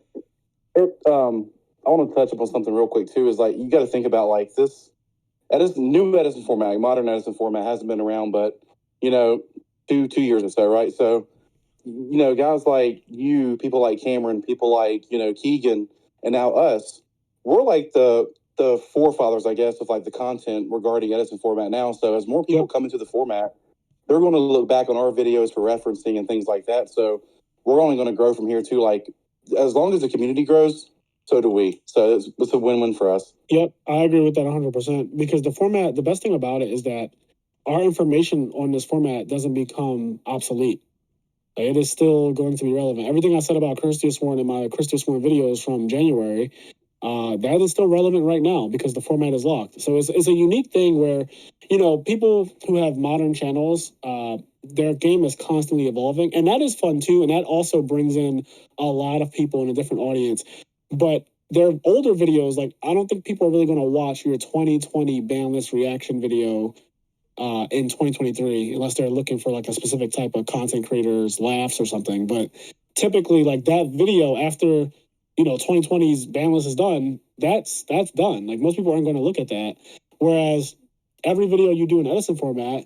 want to touch upon something real quick too. Is like, you got to think about like this new Edison format, like modern Edison format, hasn't been around, but 2 years or so, right? So guys like you, people like Cameron, people like Keegan, and now us, we're like the forefathers, I guess, of like the content regarding Edison format now. So as more people come into the format, they're going to look back on our videos for referencing and things like that. So we're only going to grow from here too. Like, as long as the community grows, so do we. So it's a win-win for us. Yep, I agree with that 100%, because the best thing about it is that our information on this format doesn't become obsolete. It is still going to be relevant. Everything I said about Kirsty Sworn in my Kirsty Sworn videos from January, that is still relevant right now because the format is locked. So it's a unique thing where, people who have modern channels, their game is constantly evolving, and that is fun too. And that also brings in a lot of people in a different audience. But their older videos, like, I don't think people are really going to watch your 2020 ban list reaction video in 2023 unless they're looking for like a specific type of content creators laughs or something. But typically, like, that video after 2020's ban list is done, that's done. Like, most people aren't going to look at that, whereas every video you do in Edison format,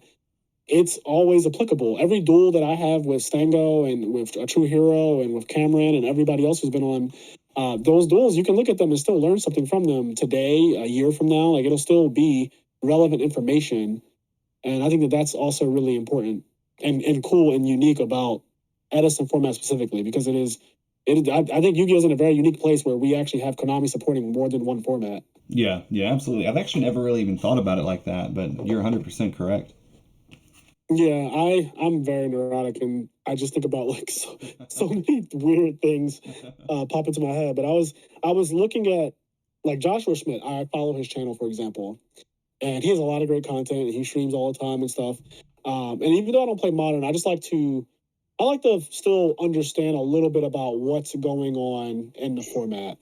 it's always applicable. Every duel that I have with Stango and with a True Hero and with Cameron and everybody else who's been on those duels, you can look at them and still learn something from them today, a year from now. Like, it'll still be relevant information. And I think that that's also really important and cool and unique about Edison format specifically, because I think Yu-Gi-Oh is in a very unique place where we actually have Konami supporting more than one format. Yeah, absolutely. I've actually never really even thought about it like that, but you're 100% correct. Yeah, I'm very neurotic, and I just think about like so many weird things pop into my head. But I was looking at like Joshua Schmidt. I follow his channel, for example, and he has a lot of great content, and he streams all the time and stuff. And even though I don't play modern, I like to still understand a little bit about what's going on in the format.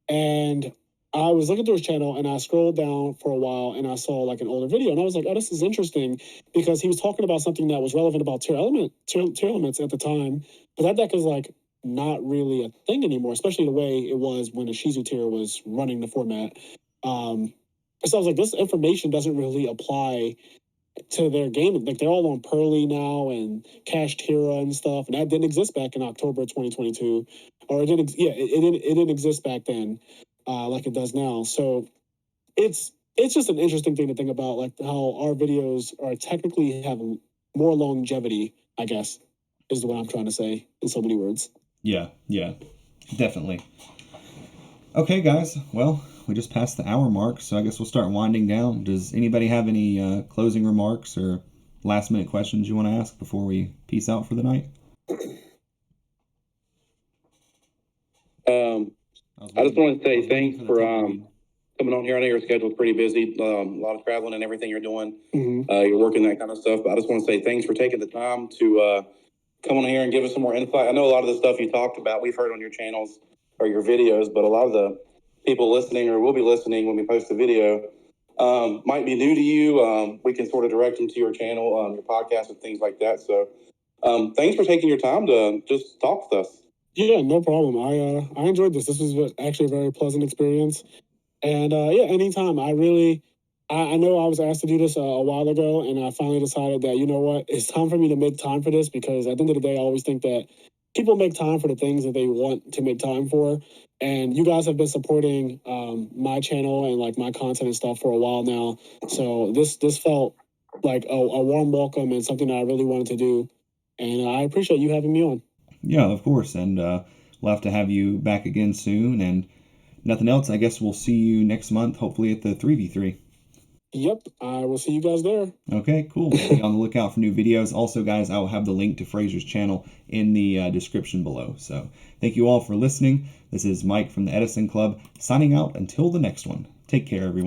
And I was looking through his channel, and I scrolled down for a while, and I saw like an older video, and I was like, oh, this is interesting, because he was talking about something that was relevant about tier elements at the time. But that deck is like not really a thing anymore, especially the way it was when the Shizu tier was running the format. So I was like, this information doesn't really apply to their game. Like, they're all on Pearly now and Cash Tira and stuff, and that didn't exist back in October 2022, or it didn't exist back then, like it does now. So it's just an interesting thing to think about, like how our videos are technically have more longevity, I guess, is what I'm trying to say in so many words. Yeah, definitely. Okay, guys. Well, we just passed the hour mark, so I guess we'll start winding down. Does anybody have any closing remarks or last-minute questions you want to ask before we peace out for the night? I just want to say thanks for coming on here. I know your schedule's pretty busy, a lot of traveling and everything you're doing. Mm-hmm. You're working that kind of stuff. But I just want to say thanks for taking the time to come on here and give us some more insight. I know a lot of the stuff you talked about, we've heard on your channels or your videos, but a lot of the people listening or will be listening when we post the video might be new to you. We can sort of direct them to your channel, your podcast and things like that. So thanks for taking your time to just talk with us. Yeah, no problem. I enjoyed this. This was actually a very pleasant experience. And yeah, anytime. I know I was asked to do this a while ago, and I finally decided that, you know what, it's time for me to make time for this, because at the end of the day, I always think that people make time for the things that they want to make time for. And you guys have been supporting my channel and like my content and stuff for a while now. So this felt like a warm welcome and something that I really wanted to do. And I appreciate you having me on. Yeah, of course. And we'll have to have you back again soon. And nothing else, I guess we'll see you next month, hopefully at the 3v3. Yep, I will see you guys there. Okay, cool. Be on the lookout for new videos. Also, guys, I will have the link to Frazier's channel in the description below. So thank you all for listening. This is Mike from the Edison Club, signing out until the next one. Take care, everyone.